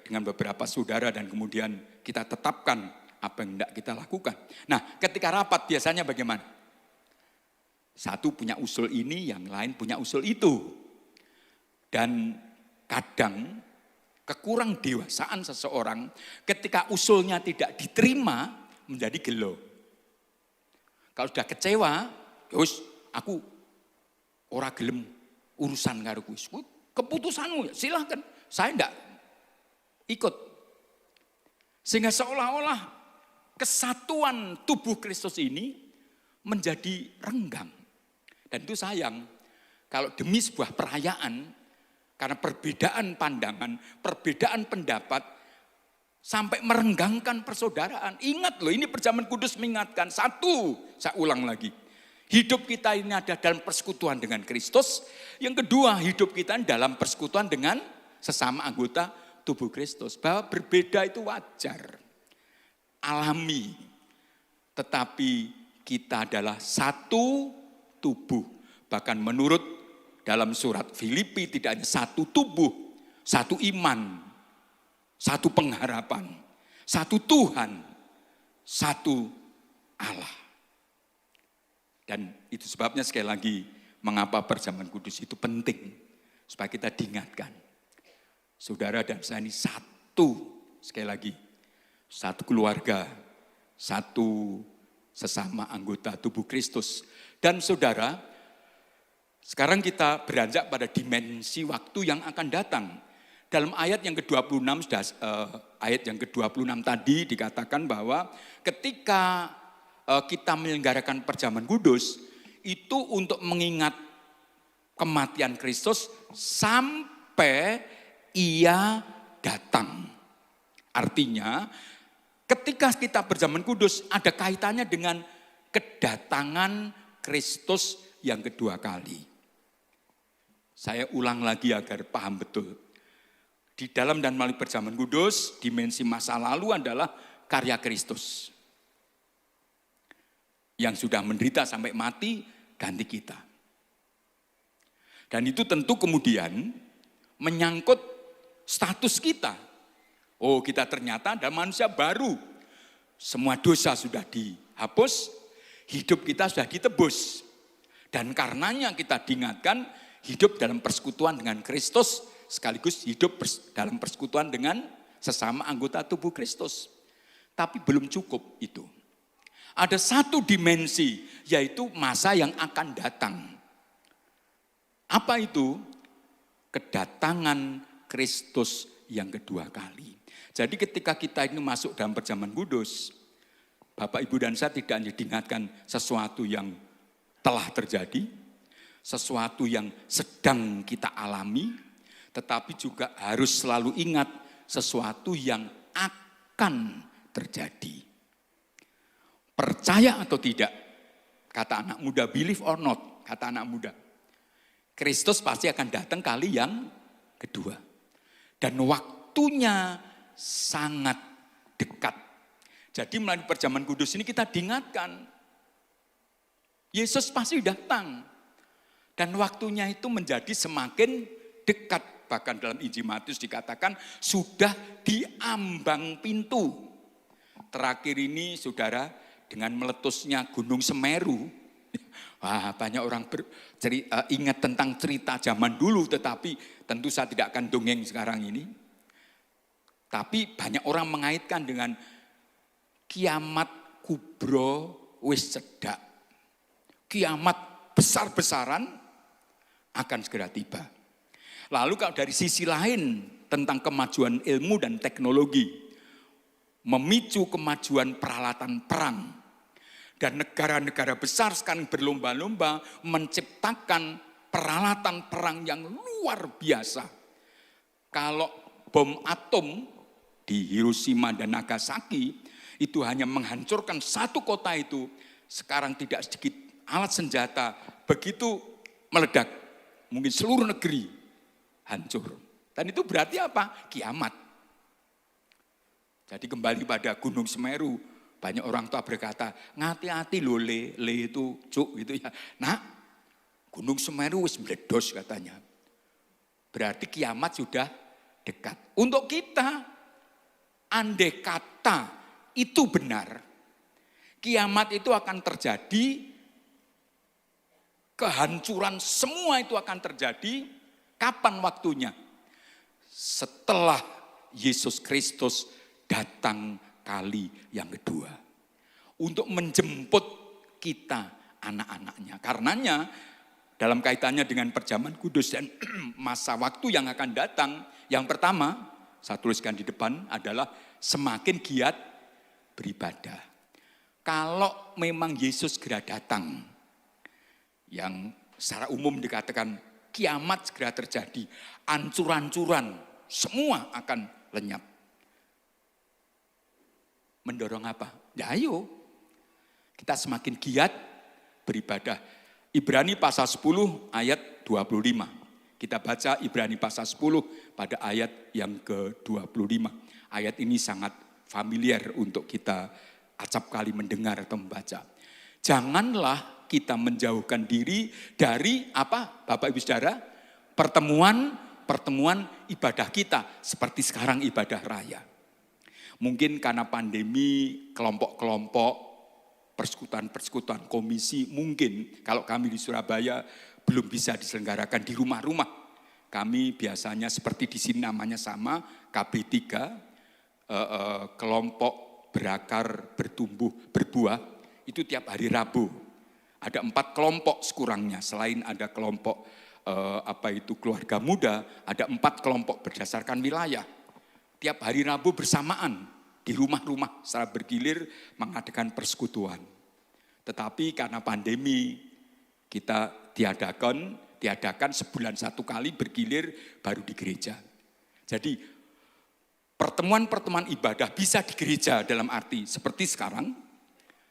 dengan beberapa saudara dan kemudian kita tetapkan apa yang tidak kita lakukan. Nah, ketika rapat biasanya bagaimana? Satu punya usul ini, yang lain punya usul itu. Dan kadang kekurang dewasaan seseorang ketika usulnya tidak diterima menjadi gelo. Kalau sudah kecewa, yus aku ora gelem urusan karo kuwi. Keputusanmu, silahkan. Saya enggak ikut. Sehingga seolah-olah kesatuan tubuh Kristus ini menjadi renggang. Dan itu sayang, kalau demi sebuah perayaan, karena perbedaan pandangan, perbedaan pendapat, sampai merenggangkan persaudaraan. Ingat loh, ini Perjamuan Kudus mengingatkan, satu, saya ulang lagi. Hidup kita ini ada dalam persekutuan dengan Kristus. Yang kedua, hidup kita dalam persekutuan dengan sesama anggota tubuh Kristus. Bahwa berbeda itu wajar, alami, tetapi kita adalah satu tubuh. Bahkan menurut dalam surat Filipi tidak hanya satu tubuh, satu iman, satu pengharapan, satu Tuhan, satu Allah. Dan itu sebabnya sekali lagi mengapa Perjamuan Kudus itu penting, supaya kita diingatkan. Saudara dan saya ini satu, sekali lagi, satu keluarga, satu sesama anggota tubuh Kristus. Dan saudara, sekarang kita beranjak pada dimensi waktu yang akan datang. Dalam ayat yang ke-26, ayat yang ke-26 tadi dikatakan bahwa ketika kita menyelenggarakan Perjamuan Kudus, itu untuk mengingat kematian Kristus sampai Ia datang. Artinya, ketika kita Perjamuan Kudus ada kaitannya dengan kedatangan Kristus yang kedua kali. Saya ulang lagi agar paham betul. Di dalam dan melalui Perjamuan Kudus, dimensi masa lalu adalah karya Kristus. Yang sudah menderita sampai mati, ganti kita. Dan itu tentu kemudian menyangkut status kita. Oh, kita ternyata ada manusia baru. Semua dosa sudah dihapus, hidup kita sudah ditebus. Dan karenanya kita diingatkan hidup dalam persekutuan dengan Kristus, sekaligus hidup dalam persekutuan dengan sesama anggota tubuh Kristus. Tapi belum cukup itu. Ada satu dimensi, yaitu masa yang akan datang. Apa itu? Kedatangan Kristus yang kedua kali. Jadi ketika kita ini masuk dalam Perjamuan Kudus, Bapak, Ibu, dan saya tidak hanya diingatkan sesuatu yang telah terjadi, sesuatu yang sedang kita alami, tetapi juga harus selalu ingat sesuatu yang akan terjadi. Percaya atau tidak, kata anak muda, believe or not, kata anak muda. Kristus pasti akan datang kali yang kedua. Dan waktunya sangat dekat. Jadi melalui Perjamuan Kudus ini kita diingatkan, Yesus pasti datang. Dan waktunya itu menjadi semakin dekat. Bahkan dalam Injil Matius dikatakan sudah di ambang pintu. Terakhir ini saudara, dengan meletusnya Gunung Semeru, wah, banyak orang ingat tentang cerita zaman dulu, tetapi tentu saya tidak akan dongeng sekarang ini. Tapi banyak orang mengaitkan dengan kiamat kubro wis cedak. Kiamat besar-besaran akan segera tiba. Lalu kalau dari sisi lain tentang kemajuan ilmu dan teknologi, memicu kemajuan peralatan perang. Dan negara-negara besar sekarang berlomba-lomba menciptakan peralatan perang yang luar biasa. Kalau bom atom di Hiroshima dan Nagasaki itu hanya menghancurkan satu kota itu, sekarang tidak sedikit alat senjata begitu meledak, mungkin seluruh negeri hancur. Dan itu berarti apa? Kiamat. Jadi kembali pada Gunung Semeru, banyak orang tua berkata, ngati-hati loh le itu cuk gitu ya. Nah, Gunung Semeru wis meledos katanya. Berarti kiamat sudah dekat. Untuk kita, andai kata itu benar, kiamat itu akan terjadi, kehancuran semua itu akan terjadi. Kapan waktunya? Setelah Yesus Kristus datang kali yang kedua. Untuk menjemput kita anak-anaknya. Karenanya dalam kaitannya dengan perjamuan kudus dan masa waktu yang akan datang. Yang pertama, saya tuliskan di depan adalah semakin giat beribadah. Kalau memang Yesus segera datang, yang secara umum dikatakan kiamat segera terjadi, ancur-ancuran, semua akan lenyap. Mendorong apa? Ya ayo, kita semakin giat beribadah. Ibrani pasal 10 ayat 25. Kita baca Ibrani pasal 10 pada ayat yang ke-25. Ayat ini sangat familiar untuk kita acap kali mendengar atau membaca. Janganlah kita menjauhkan diri dari apa Bapak Ibu Saudara? Pertemuan ibadah kita seperti sekarang ibadah raya. Mungkin karena pandemi, kelompok-kelompok, persekutuan-persekutuan komisi, mungkin kalau kami di Surabaya belum bisa diselenggarakan di rumah-rumah. Kami biasanya seperti di sini namanya sama, KB3, kelompok berakar, bertumbuh, berbuah, itu tiap hari Rabu. Ada 4 kelompok sekurangnya, selain ada kelompok keluarga muda, ada 4 kelompok berdasarkan wilayah. Tiap hari Rabu bersamaan di rumah-rumah secara bergilir mengadakan persekutuan. Tetapi karena pandemi kita tiadakan sebulan 1 kali bergilir baru di gereja. Jadi pertemuan-pertemuan ibadah bisa di gereja dalam arti seperti sekarang,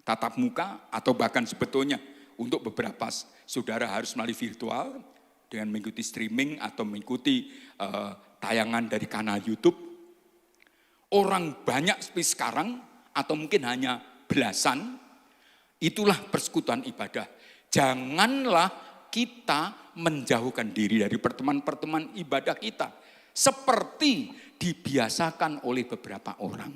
tatap muka atau bahkan sebetulnya untuk beberapa saudara harus melalui virtual dengan mengikuti streaming atau mengikuti tayangan dari kanal YouTube. Orang banyak seperti sekarang atau mungkin hanya belasan, itulah persekutuan ibadah. Janganlah kita menjauhkan diri dari pertemuan-pertemuan ibadah kita seperti dibiasakan oleh beberapa orang.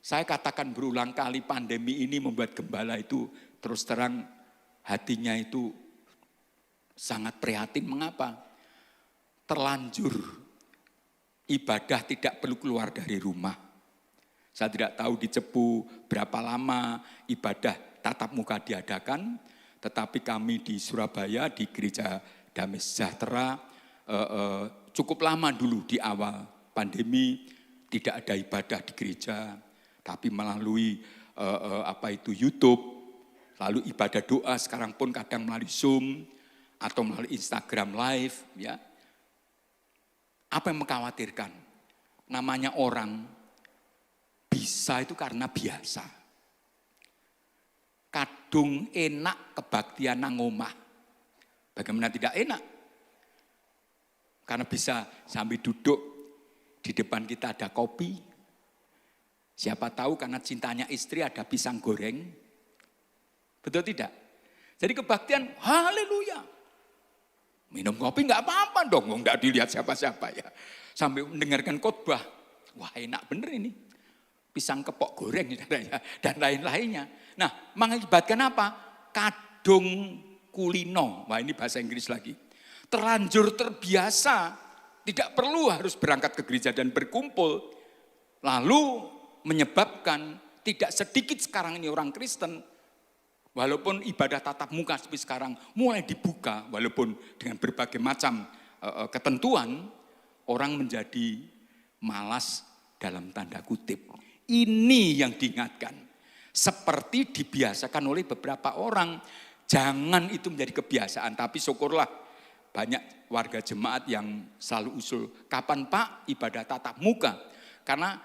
Saya katakan berulang kali, pandemi ini membuat gembala itu terus terang hatinya itu sangat prihatin. Mengapa? Terlanjur ibadah tidak perlu keluar dari rumah. Saya tidak tahu di Cepu berapa lama ibadah tatap muka diadakan, tetapi kami di Surabaya di Gereja Damai Sejahtera cukup lama dulu di awal pandemi tidak ada ibadah di gereja, tapi melalui YouTube. Lalu ibadah doa sekarang pun kadang melalui Zoom atau melalui Instagram Live. Ya. Apa yang mengkhawatirkan? Namanya orang bisa itu karena biasa. Kadung enak kebaktian nang omah. Bagaimana tidak enak? Karena bisa sambil duduk di depan kita ada kopi. Siapa tahu karena cintanya istri ada pisang goreng. Betul tidak? Jadi kebaktian, haleluya. Minum kopi enggak apa-apa dong, enggak dilihat siapa-siapa ya. Sambil mendengarkan khotbah, wah enak bener ini. Pisang kepok goreng dan lain-lainnya. Nah, mengakibatkan apa? Kadung kulino, wah ini bahasa Inggris lagi. Terlanjur terbiasa, tidak perlu harus berangkat ke gereja dan berkumpul. Lalu menyebabkan tidak sedikit sekarang ini orang Kristen, walaupun ibadah tatap muka seperti sekarang mulai dibuka, walaupun dengan berbagai macam ketentuan, orang menjadi malas dalam tanda kutip. Ini yang diingatkan. Seperti dibiasakan oleh beberapa orang. Jangan itu menjadi kebiasaan, tapi syukurlah banyak warga jemaat yang selalu usul, kapan Pak ibadah tatap muka? Karena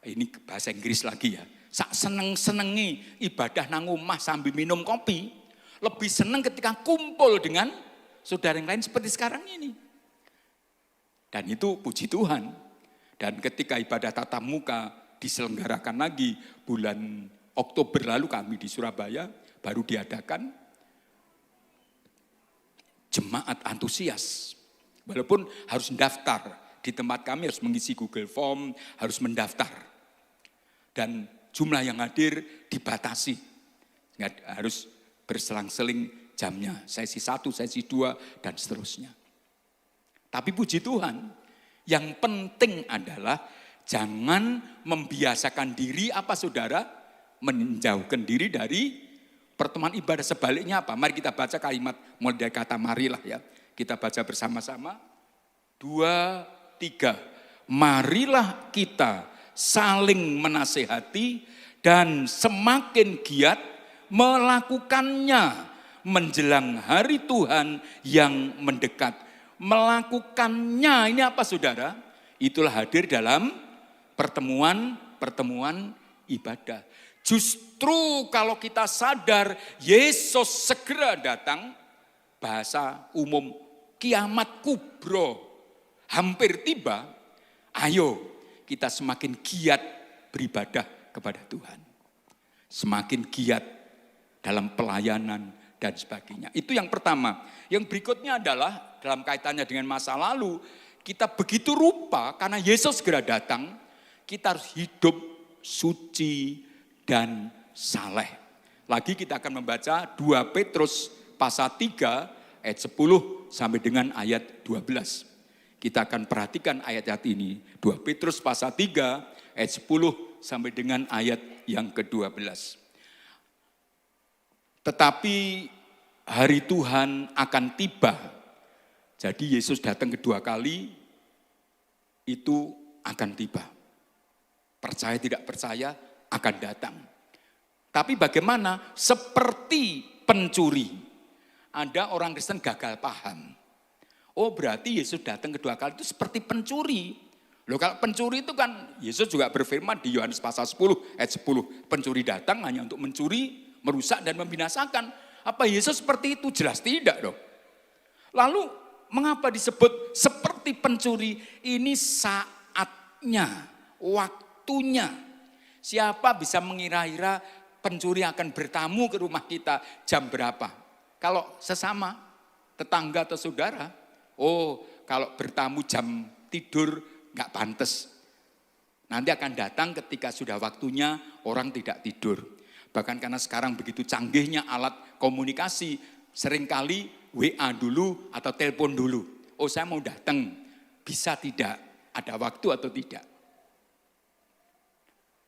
ini bahasa Inggris lagi ya, sak seneng-senengi ibadah nang omah sambil minum kopi, lebih seneng ketika kumpul dengan saudara yang lain seperti sekarang ini. Dan itu puji Tuhan. Dan ketika ibadah tatap muka diselenggarakan lagi bulan Oktober lalu, kami di Surabaya baru diadakan jemaat antusias. Walaupun harus mendaftar, di tempat kami harus mengisi Google Form, harus mendaftar. Dan jumlah yang hadir dibatasi. Harus berselang-seling jamnya, sesi 1, sesi 2, dan seterusnya. Tapi puji Tuhan, yang penting adalah jangan membiasakan diri apa saudara? Menjauhkan diri dari pertemuan ibadah. Sebaliknya apa? Mari kita baca kalimat mulai dari kata marilah ya. Kita baca bersama-sama. 2, 3. Marilah kita saling menasehati dan semakin giat melakukannya menjelang hari Tuhan yang mendekat. Melakukannya ini apa saudara? Itulah hadir dalam pertemuan ibadah. Justru kalau kita sadar Yesus segera datang, bahasa umum kiamat kubro hampir tiba, ayo kita semakin giat beribadah kepada Tuhan. Semakin giat dalam pelayanan dan sebagainya. Itu yang pertama. Yang berikutnya adalah dalam kaitannya dengan masa lalu, kita begitu rupa karena Yesus segera datang, kita harus hidup suci dan saleh. Lagi kita akan membaca 2 Petrus pasal 3 ayat 10 sampai dengan ayat 12. Kita akan perhatikan ayat-ayat ini. 2 Petrus pasal 3 ayat 10 sampai dengan ayat yang ke-12. Tetapi hari Tuhan akan tiba. Jadi Yesus datang kedua kali, itu akan tiba. Percaya tidak percaya akan datang. Tapi bagaimana? Seperti pencuri. Ada orang Kristen gagal paham. Oh berarti Yesus datang kedua kali itu seperti pencuri. Loh kalau pencuri itu kan Yesus juga berfirman di Yohanes pasal 10 ayat 10. Pencuri datang hanya untuk mencuri, merusak dan membinasakan. Apa Yesus seperti itu? Jelas tidak dong. Lalu mengapa disebut seperti pencuri? Ini saatnya, waktunya. Siapa bisa mengira-ira pencuri akan bertamu ke rumah kita jam berapa? Kalau sesama, tetangga atau saudara, oh kalau bertamu jam tidur gak pantas. Nanti akan datang ketika sudah waktunya orang tidak tidur. Bahkan karena sekarang begitu canggihnya alat komunikasi, seringkali WA dulu atau telepon dulu. Oh saya mau datang, bisa tidak? Ada waktu atau tidak?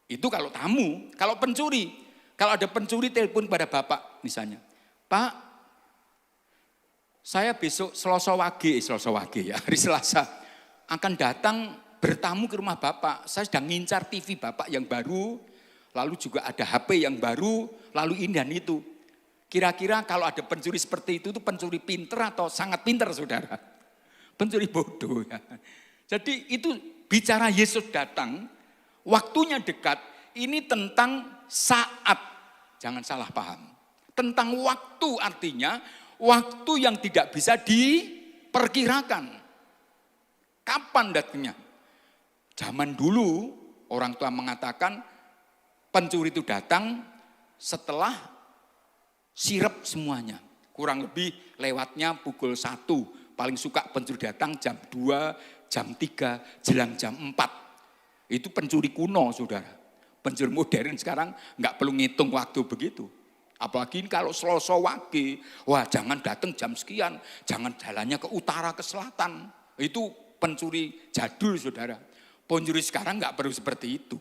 Itu kalau tamu, kalau pencuri. Kalau ada pencuri telepon pada bapak misalnya. Pak, saya besok Selasa Wage ya, hari Selasa. Akan datang bertamu ke rumah bapak. Saya sedang ngincar TV bapak yang baru. Lalu juga ada HP yang baru, lalu ini dan itu. Kira-kira kalau ada pencuri seperti itu pencuri pinter atau sangat pinter saudara? Pencuri bodoh ya. Jadi itu bicara Yesus datang, waktunya dekat, ini tentang saat, jangan salah paham. Tentang waktu artinya, waktu yang tidak bisa diperkirakan. Kapan datangnya? Zaman dulu orang tua mengatakan pencuri itu datang setelah sirep semuanya. Kurang lebih lewatnya pukul 1. Paling suka pencuri datang jam 2, jam 3, jelang jam 4. Itu pencuri kuno saudara. Pencuri modern sekarang nggak perlu ngitung waktu begitu. Apalagi kalau Selasa Wage, wah jangan datang jam sekian. Jangan jalannya ke utara, ke selatan. Itu pencuri jadul saudara. Pencuri sekarang nggak perlu seperti itu.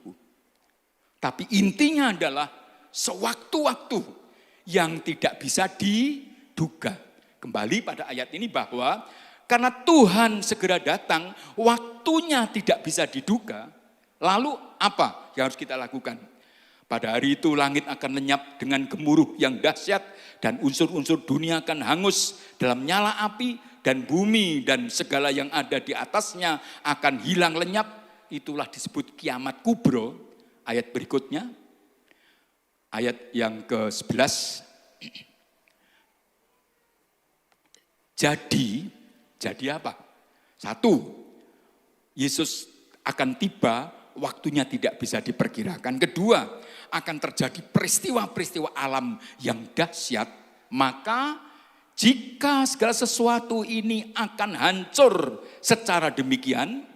Tapi intinya adalah sewaktu-waktu yang tidak bisa diduga. Kembali pada ayat ini bahwa karena Tuhan segera datang, waktunya tidak bisa diduga. Lalu apa yang harus kita lakukan? Pada hari itu langit akan lenyap dengan gemuruh yang dahsyat dan unsur-unsur dunia akan hangus dalam nyala api dan bumi dan segala yang ada di atasnya akan hilang lenyap. Itulah disebut kiamat kubro. Ayat berikutnya, ayat yang ke-11. Jadi apa? Satu, Yesus akan tiba, waktunya tidak bisa diperkirakan. Kedua, akan terjadi peristiwa-peristiwa alam yang dahsyat. Maka jika segala sesuatu ini akan hancur secara demikian,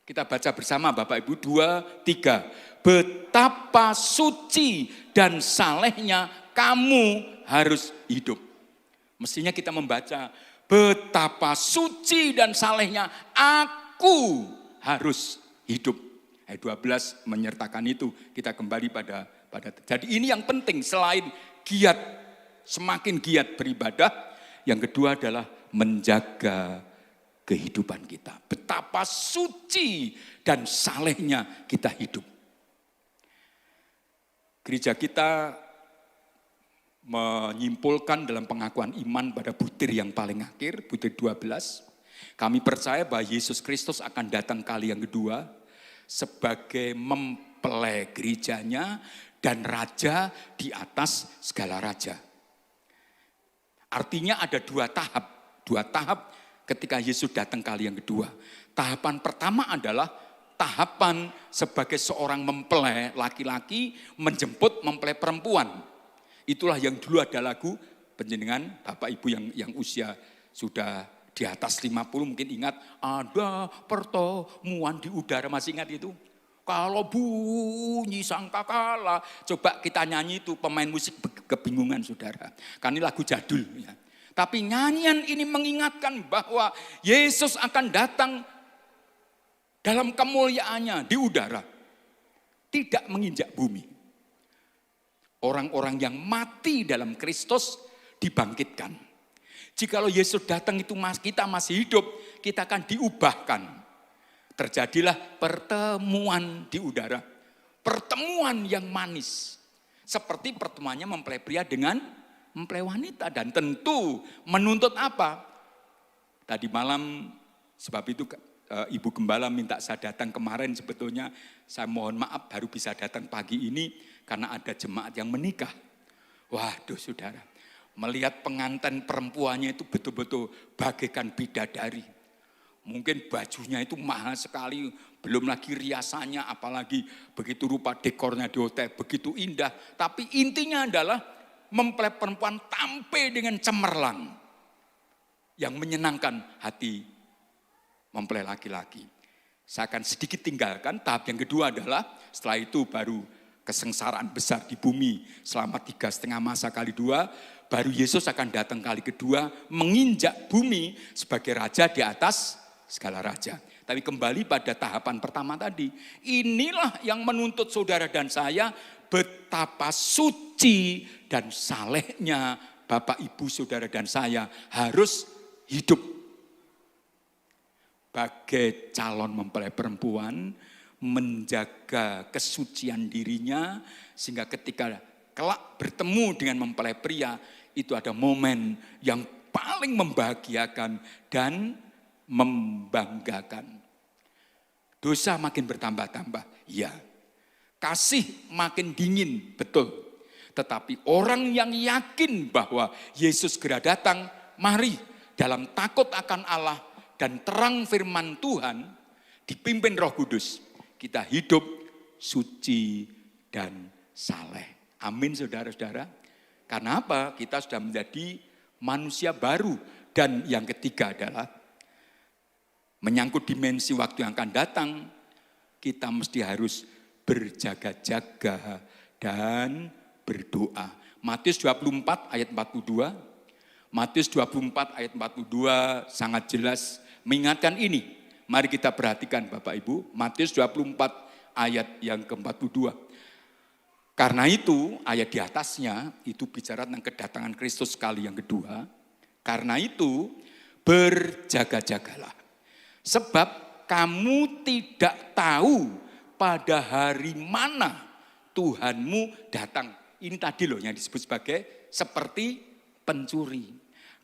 kita baca bersama Bapak Ibu 2, 3. Betapa suci dan salehnya kamu harus hidup. Mestinya kita membaca, betapa suci dan salehnya aku harus hidup. Ayat 12 menyertakan itu. Kita kembali pada jadi ini yang penting selain giat, semakin giat beribadah, yang kedua adalah menjaga kehidupan kita. Betapa suci dan salehnya kita hidup. Gereja kita menyimpulkan dalam pengakuan iman pada butir yang paling akhir, butir 12. Kami percaya bahwa Yesus Kristus akan datang kali yang kedua sebagai mempelai gerejanya dan raja di atas segala raja. Artinya ada dua tahap ketika Yesus datang kali yang kedua. Tahapan pertama adalah tahapan sebagai seorang mempelai laki-laki menjemput mempelai perempuan. Itulah yang dulu ada lagu penjenengan Bapak Ibu yang usia sudah di atas 50 mungkin ingat, ada pertemuan di udara, masih ingat itu? Kalau bunyi sangkakala, coba kita nyanyi itu, pemain musik kebingungan saudara. Karena ini lagu jadul ya. Tapi nyanyian ini mengingatkan bahwa Yesus akan datang dalam kemuliaannya di udara. Tidak menginjak bumi. Orang-orang yang mati dalam Kristus dibangkitkan. Jikalau Yesus datang itu kita masih hidup, kita akan diubahkan. Terjadilah pertemuan di udara. Pertemuan yang manis. Seperti pertemuannya mempelai pria dengan mempelai wanita. Dan tentu menuntut apa? Tadi malam, sebab itu Ibu Gembala minta saya datang kemarin, sebetulnya saya mohon maaf baru bisa datang pagi ini karena ada jemaat yang menikah. Waduh saudara, melihat pengantin perempuannya itu betul-betul bagaikan bidadari. Mungkin bajunya itu mahal sekali, belum lagi riasannya, apalagi begitu rupa dekornya di hotel, begitu indah. Tapi intinya adalah mempelai perempuan tampil dengan cemerlang yang menyenangkan hati mempelai laki-laki. Saya akan sedikit tinggalkan, tahap yang kedua adalah setelah itu baru kesengsaraan besar di bumi selama 3,5 masa kali 2, baru Yesus akan datang kali kedua menginjak bumi sebagai raja di atas segala raja. Tapi kembali pada tahapan pertama tadi, inilah yang menuntut saudara dan saya betapa suci dan salehnya Bapak, Ibu, saudara dan saya harus hidup. Sebagai calon mempelai perempuan, menjaga kesucian dirinya, sehingga ketika kelak bertemu dengan mempelai pria, itu ada momen yang paling membahagiakan dan membanggakan. Dosa makin bertambah-tambah, ya. Kasih makin dingin, betul. Tetapi orang yang yakin bahwa Yesus segera datang, mari dalam takut akan Allah dan terang firman Tuhan, dipimpin Roh Kudus, kita hidup suci dan saleh. Amin saudara-saudara. Karena apa? Kita sudah menjadi manusia baru. Dan yang ketiga adalah menyangkut dimensi waktu yang akan datang, kita mesti harus berjaga-jaga dan berdoa. Matius 24 ayat 42. Matius 24 ayat 42 sangat jelas mengingatkan ini. Mari kita perhatikan Bapak Ibu. Matius 24 ayat yang ke-42. Karena itu ayat di atasnya itu bicara tentang kedatangan Kristus kali yang kedua. Karena itu berjaga-jagalah. Sebab kamu tidak tahu pada hari mana Tuhanmu datang. Ini tadi loh yang disebut sebagai seperti pencuri.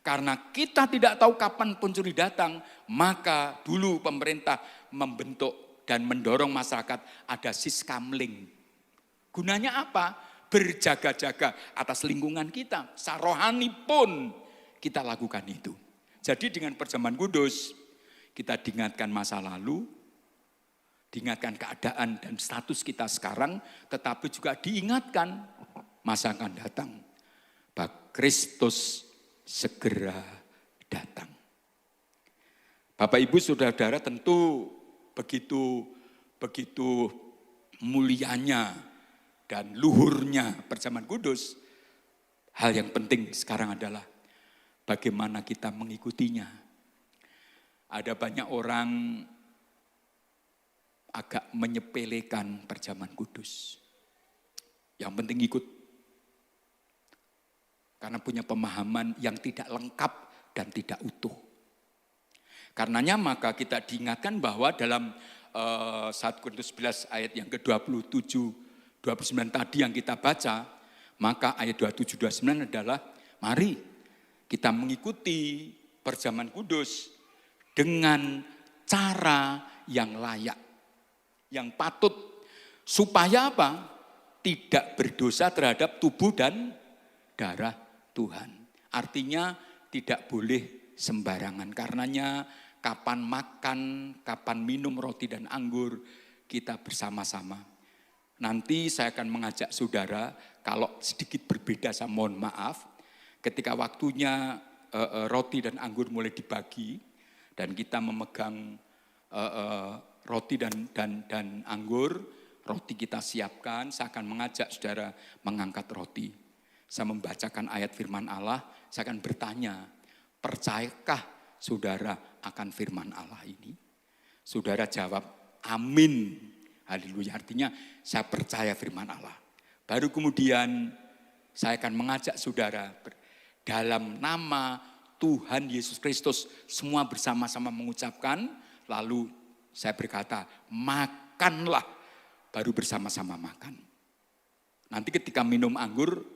Karena kita tidak tahu kapan pencuri datang, maka dulu pemerintah membentuk dan mendorong masyarakat ada siskamling. Gunanya apa? berjaga-jaga atas lingkungan kita. Secara rohani pun kita lakukan itu. Jadi dengan perjamuan kudus, kita diingatkan masa lalu, diingatkan keadaan dan status kita sekarang, tetapi juga diingatkan masa akan datang. Bahwa Kristus segera datang. Bapak Ibu Saudara-saudara, tentu begitu mulianya dan luhurnya perjamuan kudus. Hal yang penting sekarang adalah bagaimana kita mengikutinya. Ada banyak orang agak menyepelekan perjamuan kudus. Yang penting ikut. Karena punya pemahaman yang tidak lengkap dan tidak utuh. Karenanya maka kita diingatkan bahwa dalam 1 Korintus 11 ayat yang ke-27, 29 tadi yang kita baca, maka ayat 27-29 adalah mari kita mengikuti perjamuan kudus dengan cara yang layak, yang patut, supaya apa? Tidak berdosa terhadap tubuh dan darah Tuhan. Artinya tidak boleh sembarangan. Karenanya kapan makan, kapan minum roti dan anggur, kita bersama-sama. Nanti saya akan mengajak saudara, kalau sedikit berbeda saya mohon maaf, ketika waktunya roti dan anggur mulai dibagi, dan kita memegang roti dan anggur, roti kita siapkan, saya akan mengajak saudara mengangkat roti. Saya membacakan ayat firman Allah, saya akan bertanya, percayakah saudara akan firman Allah ini? Saudara jawab, amin. Haleluya, artinya saya percaya firman Allah. Baru kemudian saya akan mengajak saudara dalam nama Tuhan Yesus Kristus, semua bersama-sama mengucapkan, lalu saya berkata, makanlah, baru bersama-sama makan. Nanti ketika minum anggur,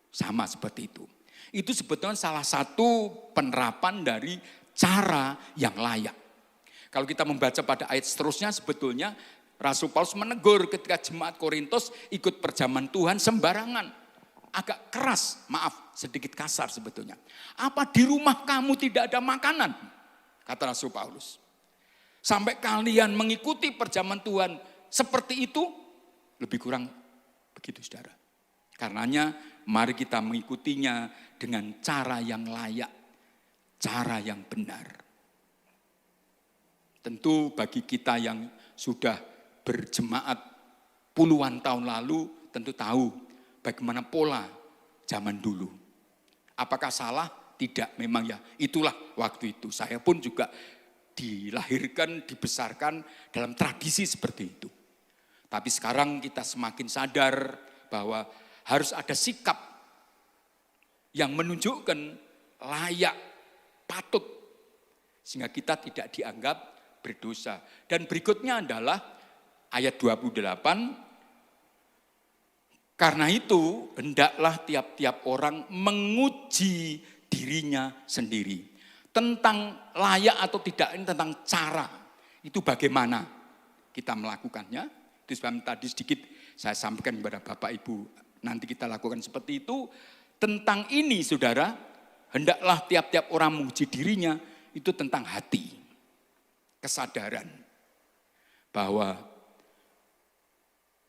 sama seperti itu. Itu sebetulnya salah satu penerapan dari cara yang layak. Kalau kita membaca pada ayat seterusnya, sebetulnya Rasul Paulus menegur ketika jemaat Korintus ikut perjamuan Tuhan sembarangan. Agak keras, maaf, sedikit kasar sebetulnya. Apa di rumah kamu tidak ada makanan? Kata Rasul Paulus. Sampai kalian mengikuti perjamuan Tuhan seperti itu, lebih kurang begitu saudara. Karenanya mari kita mengikutinya dengan cara yang layak, cara yang benar. Tentu bagi kita yang sudah berjemaat puluhan tahun lalu, tentu tahu bagaimana pola zaman dulu. Apakah salah? Tidak, memang ya itulah waktu itu. Saya pun juga dilahirkan, dibesarkan dalam tradisi seperti itu. Tapi sekarang kita semakin sadar bahwa harus ada sikap yang menunjukkan layak, patut, sehingga kita tidak dianggap berdosa. Dan berikutnya adalah ayat 28, karena itu hendaklah tiap-tiap orang menguji dirinya sendiri. Tentang layak atau tidak ini tentang cara, itu bagaimana kita melakukannya. Itu sebab tadi sedikit saya sampaikan kepada Bapak Ibu. Nanti kita lakukan seperti itu. Tentang ini saudara, hendaklah tiap-tiap orang menguji dirinya, itu tentang hati. Kesadaran bahwa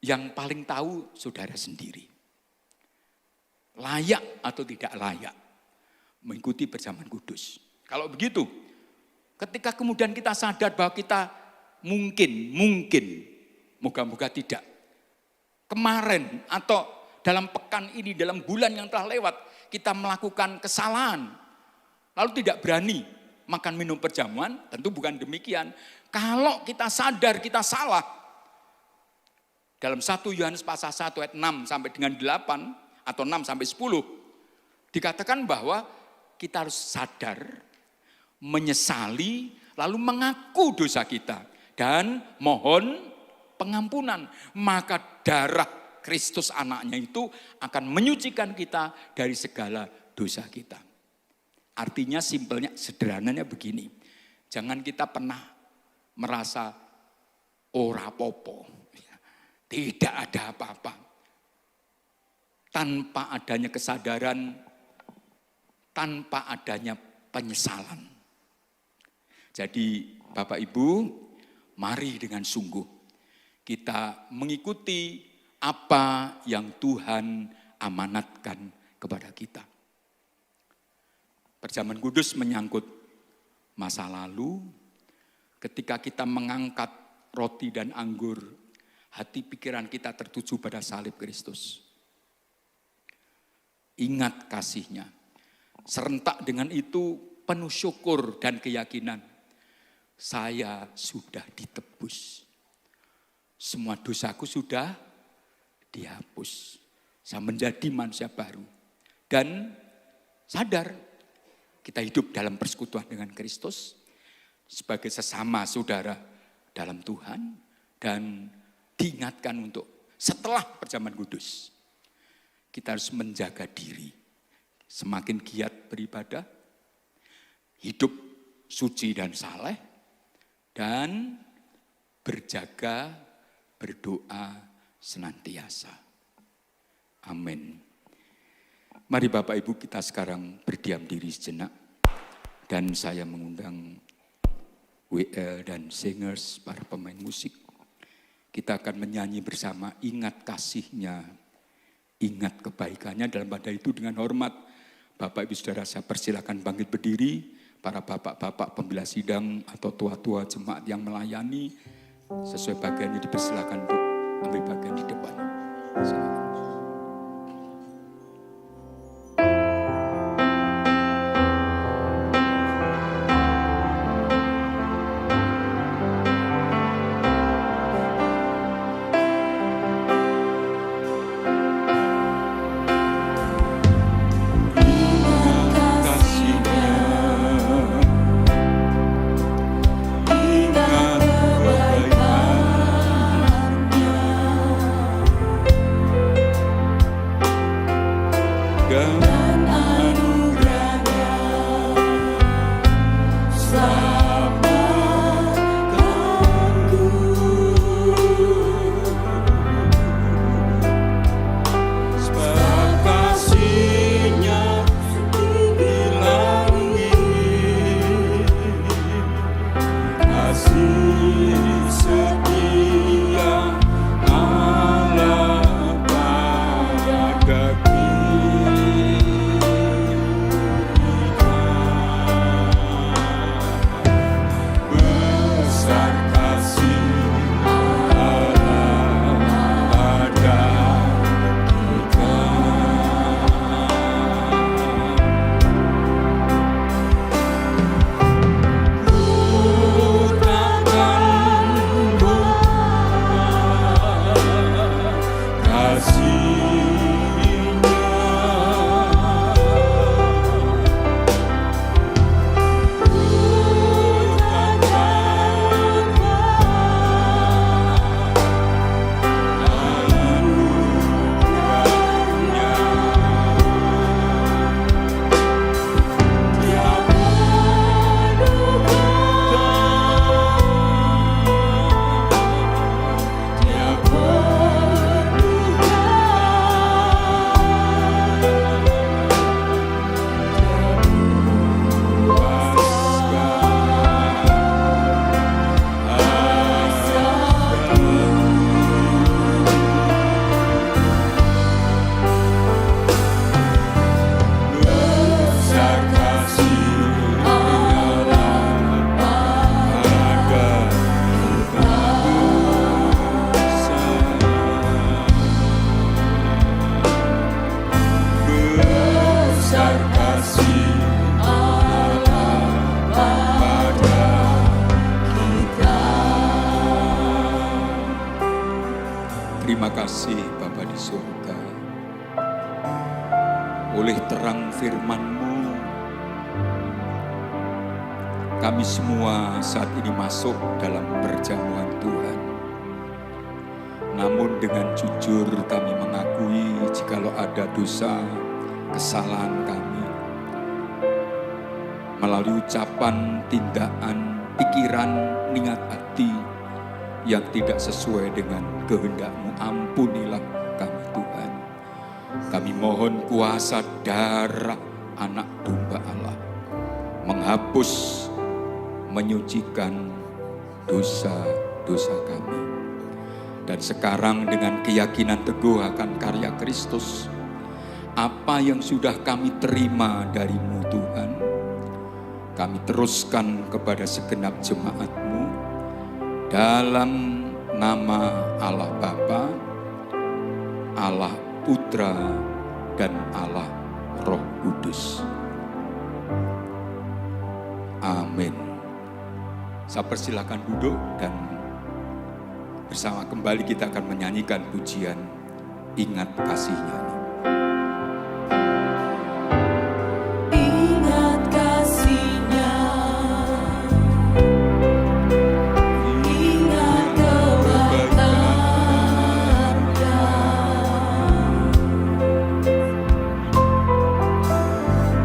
yang paling tahu saudara sendiri. Layak atau tidak layak mengikuti perjamuan kudus. Kalau begitu, ketika kemudian kita sadar bahwa kita mungkin, moga-moga tidak. Kemarin atau dalam pekan ini, dalam bulan yang telah lewat, kita melakukan kesalahan. Lalu tidak berani makan minum perjamuan, tentu bukan demikian. Kalau kita sadar kita salah, dalam 1 Yohanes pasal 1 ayat 6 sampai dengan 8, atau 6 sampai 10, dikatakan bahwa kita harus sadar, menyesali, lalu mengaku dosa kita, dan mohon pengampunan. Maka darah Kristus anaknya itu akan menyucikan kita dari segala dosa kita. Artinya simpelnya, sederhananya begini. Jangan kita pernah merasa ora popo. Tidak ada apa-apa. tanpa adanya kesadaran, tanpa adanya penyesalan. Jadi Bapak Ibu, mari dengan sungguh kita mengikuti apa yang Tuhan amanatkan kepada kita. Perjamuan kudus menyangkut masa lalu, ketika kita mengangkat roti dan anggur, hati pikiran kita tertuju pada salib Kristus. Ingat kasih-Nya. Serentak dengan itu penuh syukur dan keyakinan. Saya sudah ditebus. Semua dosaku sudah dihapus. Saya menjadi manusia baru. Dan sadar kita hidup dalam persekutuan dengan Kristus sebagai sesama saudara dalam Tuhan. Dan diingatkan untuk setelah perjamuan kudus, kita harus menjaga diri. Semakin giat beribadah, hidup suci dan saleh, dan berjaga, berdoa senantiasa. Amin. Mari Bapak Ibu kita sekarang berdiam diri sejenak. Dan saya mengundang WL dan singers, para pemain musik. Kita akan menyanyi bersama, ingat kasih-Nya, ingat kebaikannya. Dalam pada itu dengan hormat, Bapak Ibu Saudara saya persilakan bangkit berdiri. Para bapak-bapak pembela sidang atau tua-tua jemaat yang melayani, sesuai bagiannya dipersilakan untuk ambil bagian di depan. Silakan. Terima kasih Bapa di surga. Oleh terang firman-Mu, kami semua saat ini masuk dalam perjamuan Tuhan. Namun dengan jujur kami mengakui jikalau ada dosa, kesalahan kami. Melalui ucapan, tindakan, pikiran, niat hati yang tidak sesuai dengan kehendak-Mu, ampunilah kami Tuhan. Kami mohon kuasa darah anak domba Allah menghapus, menyucikan dosa-dosa kami. Dan sekarang dengan keyakinan teguh akan karya Kristus, apa yang sudah kami terima dari-Mu Tuhan, kami teruskan kepada segenap jemaat-Mu dalam nama Allah Bapa, Allah Putra, dan Allah Roh Kudus. Amin. Saya persilakan duduk dan bersama kembali kita akan menyanyikan pujian Ingat Kasih-Nya. Ingat kasih-Nya, ingat kebaikan-Nya,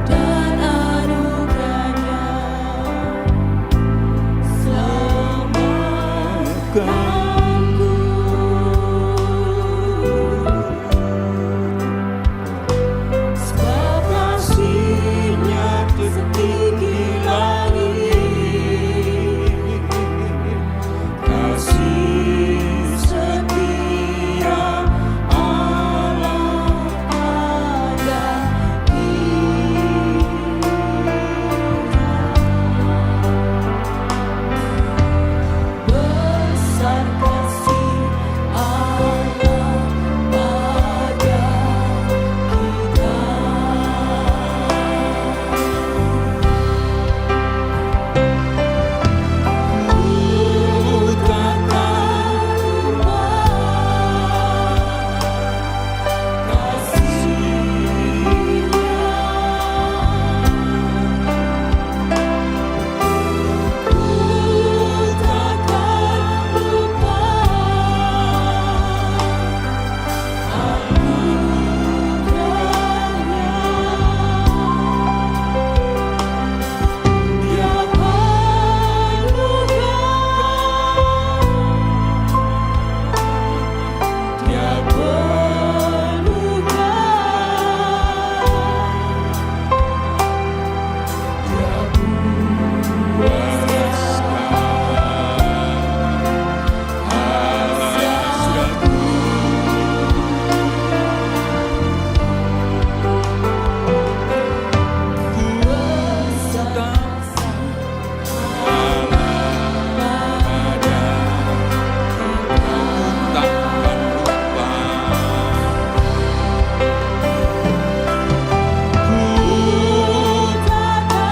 dan anugerah-Nya selamatkan.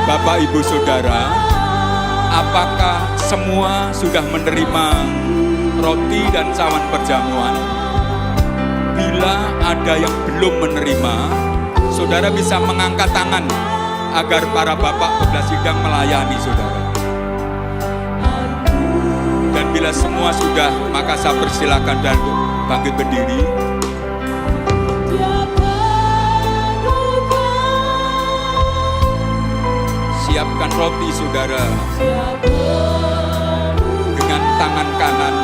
Bapak, Ibu, Saudara, apakah semua sudah menerima roti dan cawan perjamuan? Bila ada yang belum menerima, saudara bisa mengangkat tangan agar para bapak pembelas sidang melayani saudara. Dan bila semua sudah, maka saya persilakan dan bangkit berdiri. Siapkan roti saudara dengan tangan kanan.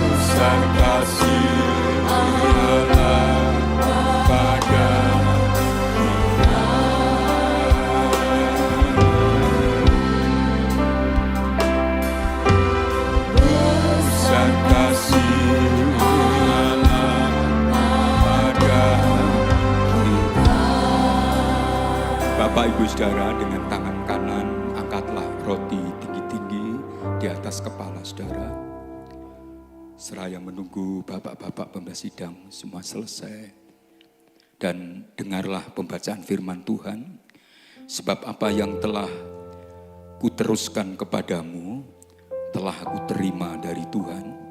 Besar kasih Allah pada Bapak, Ibu, Saudara, dengan tangan kanan angkatlah roti tinggi-tinggi di atas kepala saudara. Seraya menunggu bapak-bapak pembelas sidang semua selesai. Dan dengarlah pembacaan firman Tuhan. Sebab apa yang telah kuteruskan kepadamu, telah aku terima dari Tuhan.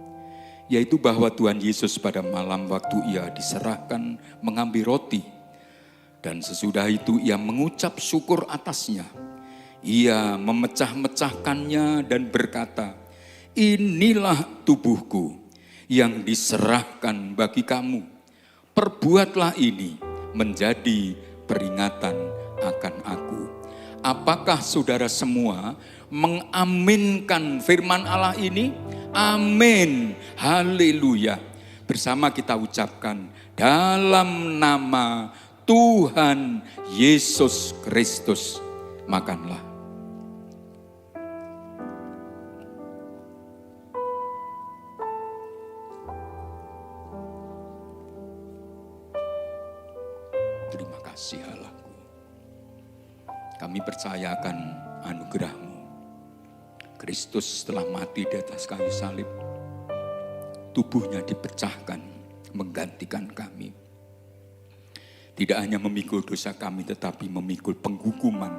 Yaitu bahwa Tuhan Yesus pada malam waktu ia diserahkan mengambil roti. Dan sesudah itu ia mengucap syukur atasnya. Ia memecah-mecahkannya dan berkata, inilah tubuhku yang diserahkan bagi kamu. Perbuatlah ini menjadi peringatan akan aku. Apakah saudara semua mengaminkan firman Allah ini? Amin, haleluya. Bersama kita ucapkan, dalam nama Tuhan Yesus Kristus, makanlah. Terima kasih Allahku. Kami percayakan anugerah-Mu. Kristus telah mati di atas kayu salib. Tubuhnya dipecahkan, menggantikan kami. Tidak hanya memikul dosa kami, tetapi memikul penghukuman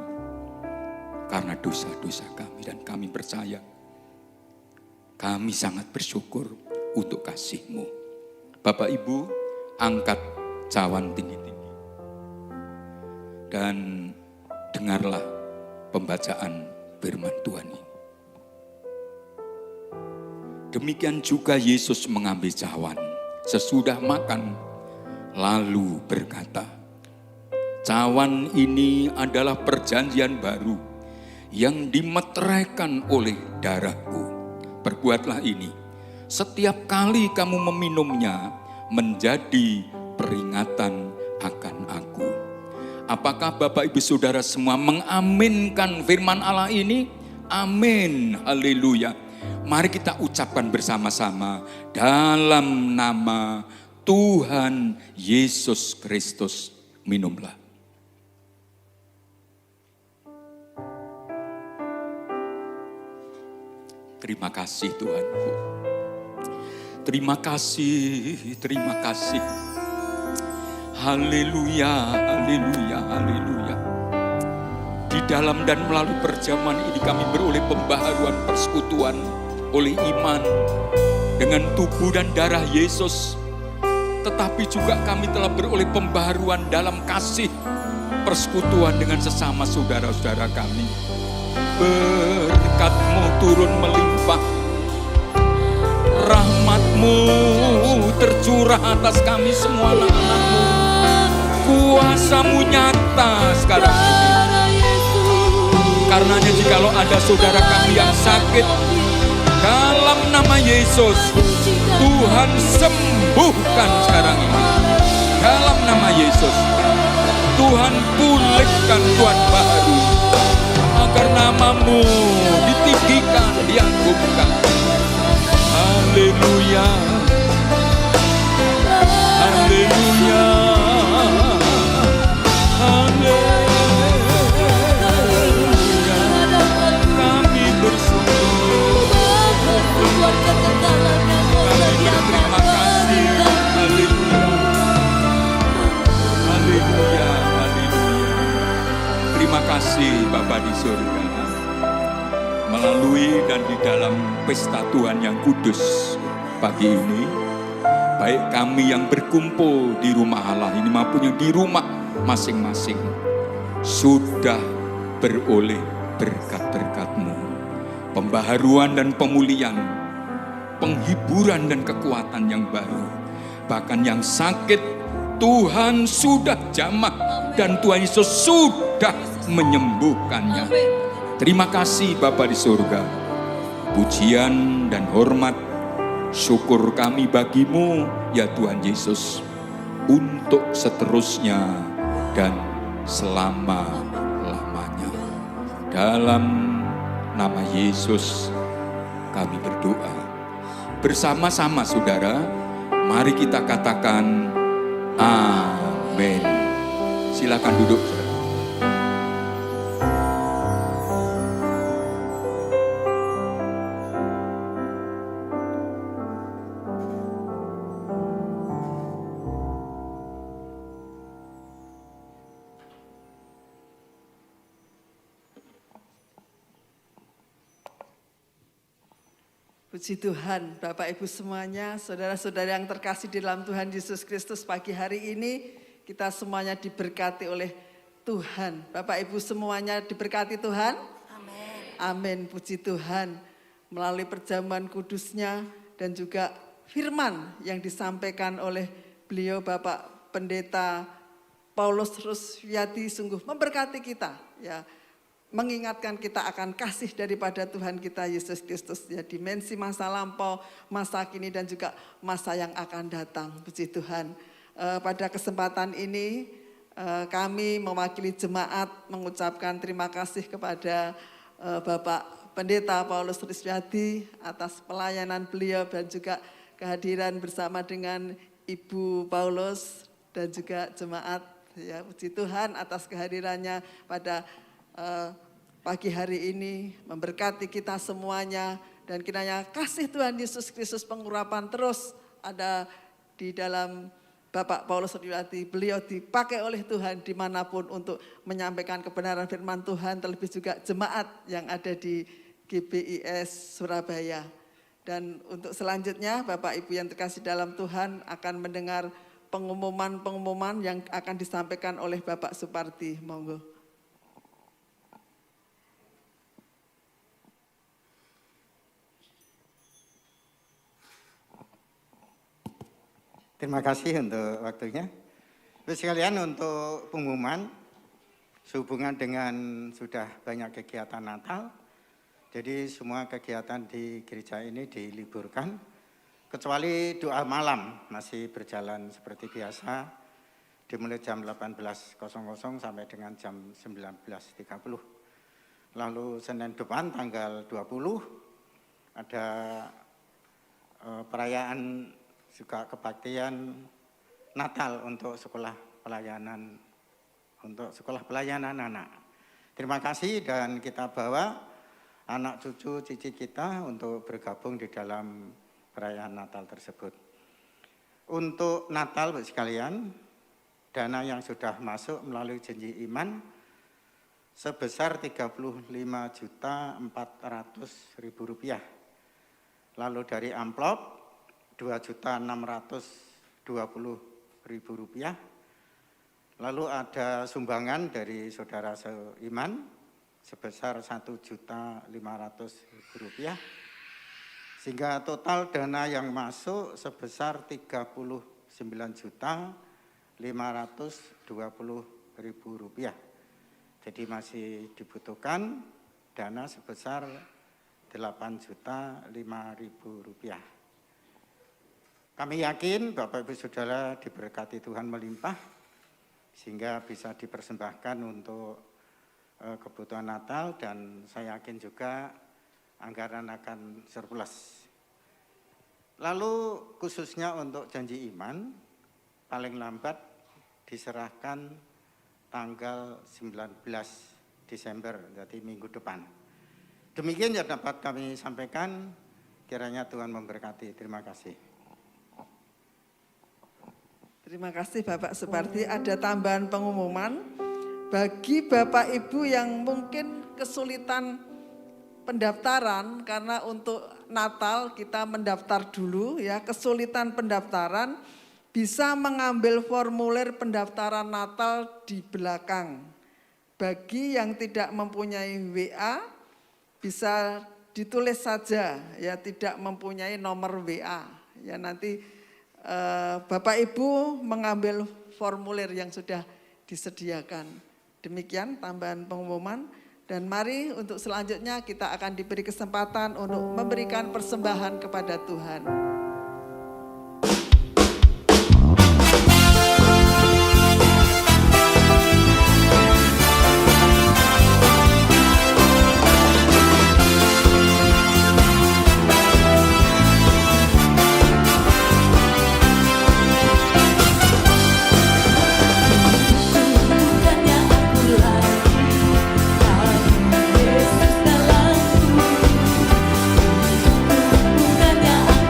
karena dosa-dosa kami. Dan kami percaya, kami sangat bersyukur untuk kasih-Mu. Bapak Ibu, angkat cawan tinggi-tinggi. Dan dengarlah pembacaan firman Tuhan ini. Demikian juga Yesus mengambil cawan sesudah makan, lalu berkata, cawan ini adalah perjanjian baru yang dimeteraikan oleh darahku. Perbuatlah ini setiap kali kamu meminumnya menjadi peringatan akan aku. Apakah Bapak Ibu Saudara semua mengaminkan firman Allah ini? Amin, haleluya. Mari kita ucapkan bersama-sama, dalam nama Tuhan Yesus Kristus, minumlah. Terima kasih Tuhanku. Terima kasih, terima kasih. Haleluya, haleluya, haleluya. Di dalam dan melalui perjamuan ini kami beroleh pembaharuan persekutuan oleh iman dengan tubuh dan darah Yesus. Tetapi juga kami telah beroleh pembaharuan dalam kasih persekutuan dengan sesama saudara-saudara kami. Berkat-Mu turun melimpah, rahmat-Mu tercurah atas kami semua anak-anak-Mu. Kuasa-Mu nyata sekarang ini. Karenanya jikalau ada saudara kami yang sakit, dalam nama Yesus, Tuhan sembuhkan sekarang ini. Dalam nama Yesus, Tuhan pulihkan, Tuhan baru. Agar nama-Mu ditinggikan, diagungkan. Haleluya. Haleluya. Kami bersyukur. Kami berterima kasih. Haleluya. Haleluya. Haleluya. Terima kasih Bapa di surga. Melalui dan di dalam pesta Tuhan yang kudus pagi ini, baik kami yang berkumpul di rumah Allah ini maupun yang di rumah masing-masing, sudah beroleh berkat-berkat-Mu, pembaharuan dan pemulihan, penghiburan dan kekuatan yang baru. Bahkan yang sakit Tuhan sudah jamah dan Tuhan Yesus sudah menyembuhkannya. Terima kasih Bapa di surga. Pujian dan hormat, syukur kami bagi-Mu ya Tuhan Yesus, untuk seterusnya dan selama-lamanya. Dalam nama Yesus kami berdoa. Bersama-sama saudara, mari kita katakan amin. Silakan duduk saudara. Puji Tuhan, Bapak Ibu semuanya, saudara-saudara yang terkasih di dalam Tuhan Yesus Kristus, pagi hari ini kita semuanya diberkati oleh Tuhan. Bapak Ibu semuanya diberkati Tuhan? Amin. Amin, puji Tuhan. Melalui perjamuan kudusnya dan juga firman yang disampaikan oleh beliau Bapak Pendeta Paulus Rusviati sungguh memberkati kita, ya, mengingatkan kita akan kasih daripada Tuhan kita Yesus Kristus, ya, dimensi masa lampau, masa kini dan juga masa yang akan datang. Puji Tuhan. Pada kesempatan ini kami mewakili jemaat mengucapkan terima kasih kepada Bapak Pendeta Paulus Rusviati atas pelayanan beliau dan juga kehadiran bersama dengan Ibu Paulus dan juga jemaat, ya, puji Tuhan atas kehadirannya pada pagi hari ini, memberkati kita semuanya, dan kiranya kasih Tuhan Yesus Kristus pengurapan terus ada di dalam Bapak Paulus Rusviati. Beliau dipakai oleh Tuhan dimanapun untuk menyampaikan kebenaran firman Tuhan, terlebih juga jemaat yang ada di GBIS Surabaya. Dan untuk selanjutnya Bapak Ibu yang terkasih dalam Tuhan akan mendengar pengumuman-pengumuman yang akan disampaikan oleh Bapak Suparti. Monggo. Terima kasih untuk waktunya. Terus sekalian untuk pengumuman sehubungan dengan sudah banyak kegiatan Natal, jadi semua kegiatan di gereja ini diliburkan, kecuali doa malam masih berjalan seperti biasa, dimulai jam 18.00 sampai dengan jam 19.30. Lalu Senin depan tanggal 20 ada perayaan juga kebaktian Natal untuk sekolah pelayanan anak. Terima kasih, dan kita bawa anak cucu cici kita untuk bergabung di dalam perayaan Natal tersebut. Untuk Natal sekalian, dana yang sudah masuk melalui janji iman sebesar Rp35.400.000. Lalu dari amplop Rp2.620.000. Lalu ada sumbangan dari saudara seiman sebesar Rp1.500.000. Sehingga total dana yang masuk sebesar Rp39.520.000. Jadi masih dibutuhkan dana sebesar Rp8.005.000. Kami yakin Bapak Ibu Saudara diberkati Tuhan melimpah sehingga bisa dipersembahkan untuk kebutuhan Natal, dan saya yakin juga anggaran akan surplus. Lalu khususnya untuk janji iman paling lambat diserahkan tanggal 19 Desember, jadi minggu depan. Demikian yang dapat kami sampaikan, kiranya Tuhan memberkati. Terima kasih. Terima kasih Bapak Suparti. Ada tambahan pengumuman bagi Bapak Ibu yang mungkin kesulitan pendaftaran, karena untuk Natal kita mendaftar dulu, ya, kesulitan pendaftaran, bisa mengambil formulir pendaftaran Natal di belakang. Bagi yang tidak mempunyai WA bisa ditulis saja, ya, tidak mempunyai nomor WA, ya, nanti Bapak Ibu mengambil formulir yang sudah disediakan. Demikian tambahan pengumuman, dan mari untuk selanjutnya kita akan diberi kesempatan untuk memberikan persembahan kepada Tuhan. Bukannya aku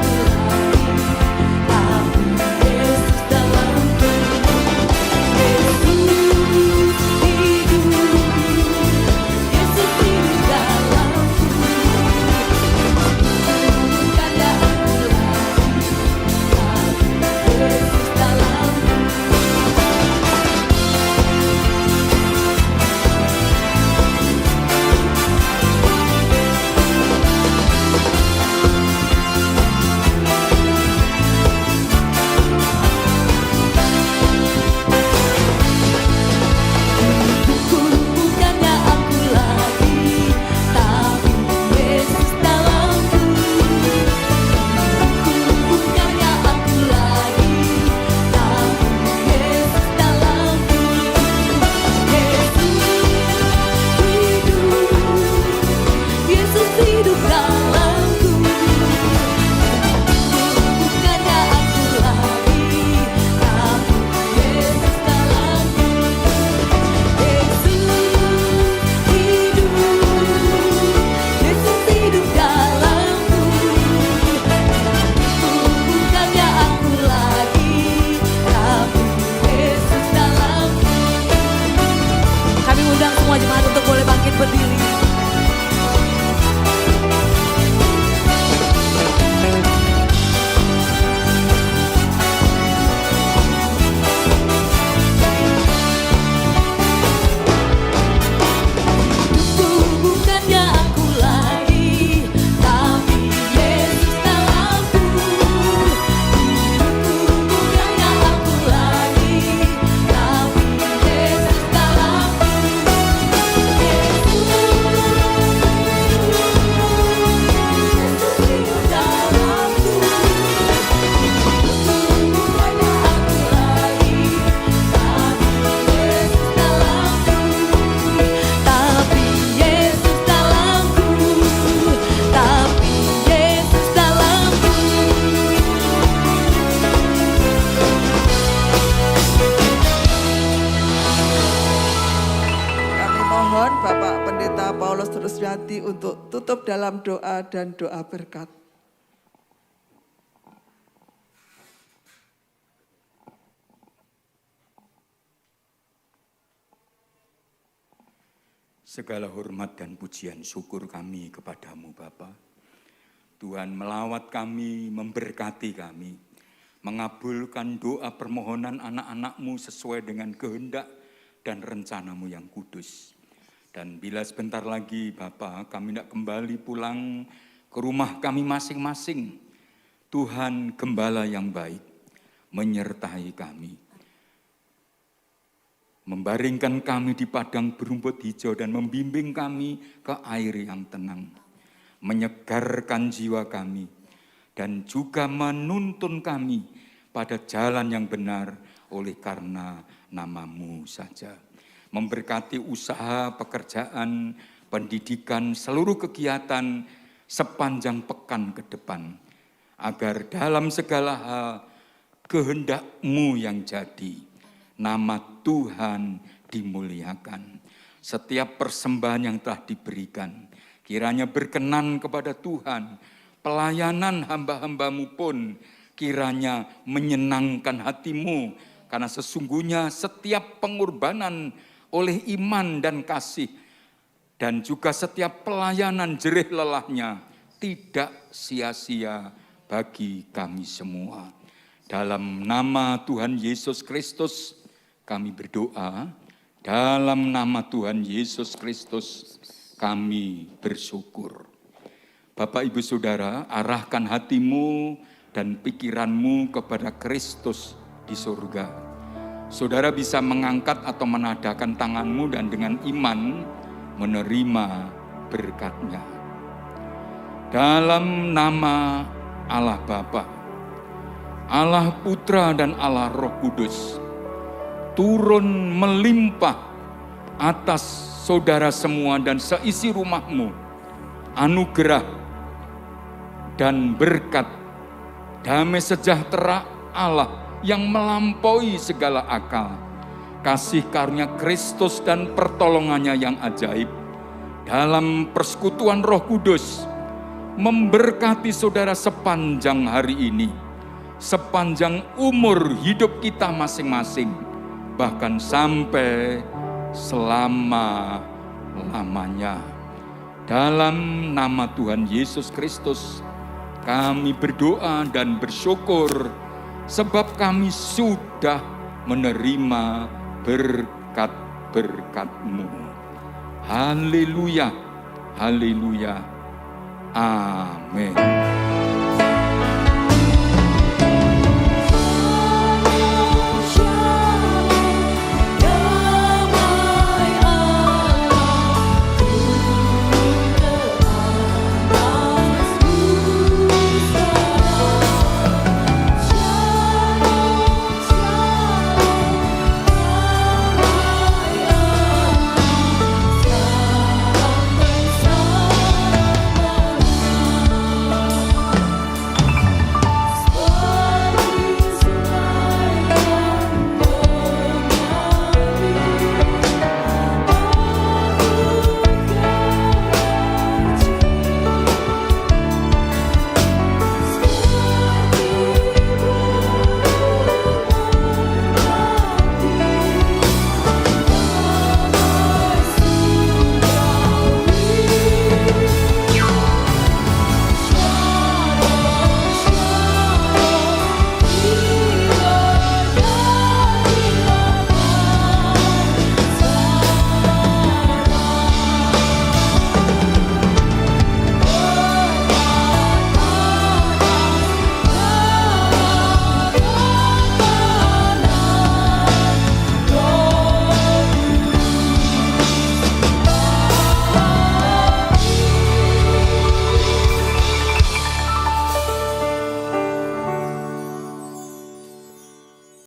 kami untuk tutup dalam doa dan doa berkat. Segala hormat dan pujian syukur kami kepadamu Bapa. Tuhan melawat kami, memberkati kami, mengabulkan doa permohonan anak-anak-Mu sesuai dengan kehendak dan rencana-Mu yang kudus. Dan bila sebentar lagi Bapa kami tidak kembali pulang ke rumah kami masing-masing, Tuhan Gembala yang baik menyertai kami, membaringkan kami di padang berumput hijau dan membimbing kami ke air yang tenang, menyegarkan jiwa kami, dan juga menuntun kami pada jalan yang benar oleh karena nama-Mu saja. Memberkati usaha, pekerjaan, pendidikan, seluruh kegiatan sepanjang pekan ke depan, agar dalam segala hal kehendak-Mu yang jadi, nama Tuhan dimuliakan. Setiap persembahan yang telah diberikan, kiranya berkenan kepada Tuhan. Pelayanan hamba-hamba-Mu pun kiranya menyenangkan hati-Mu, karena sesungguhnya setiap pengorbanan oleh iman dan kasih, dan juga setiap pelayanan jerih lelahnya tidak sia-sia bagi kami semua. Dalam nama Tuhan Yesus Kristus kami berdoa, dalam nama Tuhan Yesus Kristus kami bersyukur. Bapak Ibu Saudara, arahkan hatimu dan pikiranmu kepada Kristus di surga. Saudara bisa mengangkat atau menadahkan tanganmu dan dengan iman menerima berkat-Nya. Dalam nama Allah Bapa, Allah Putra dan Allah Roh Kudus, turun melimpah atas saudara semua dan seisi rumahmu anugerah dan berkat, damai sejahtera Allah yang melampaui segala akal, kasih karunia Kristus dan pertolongannya yang ajaib dalam persekutuan Roh Kudus memberkati saudara sepanjang hari ini, sepanjang umur hidup kita masing-masing, bahkan sampai selama-lamanya. Dalam nama Tuhan Yesus Kristus kami berdoa dan bersyukur, sebab kami sudah menerima berkat-berkat-Mu. Haleluya, haleluya, amin.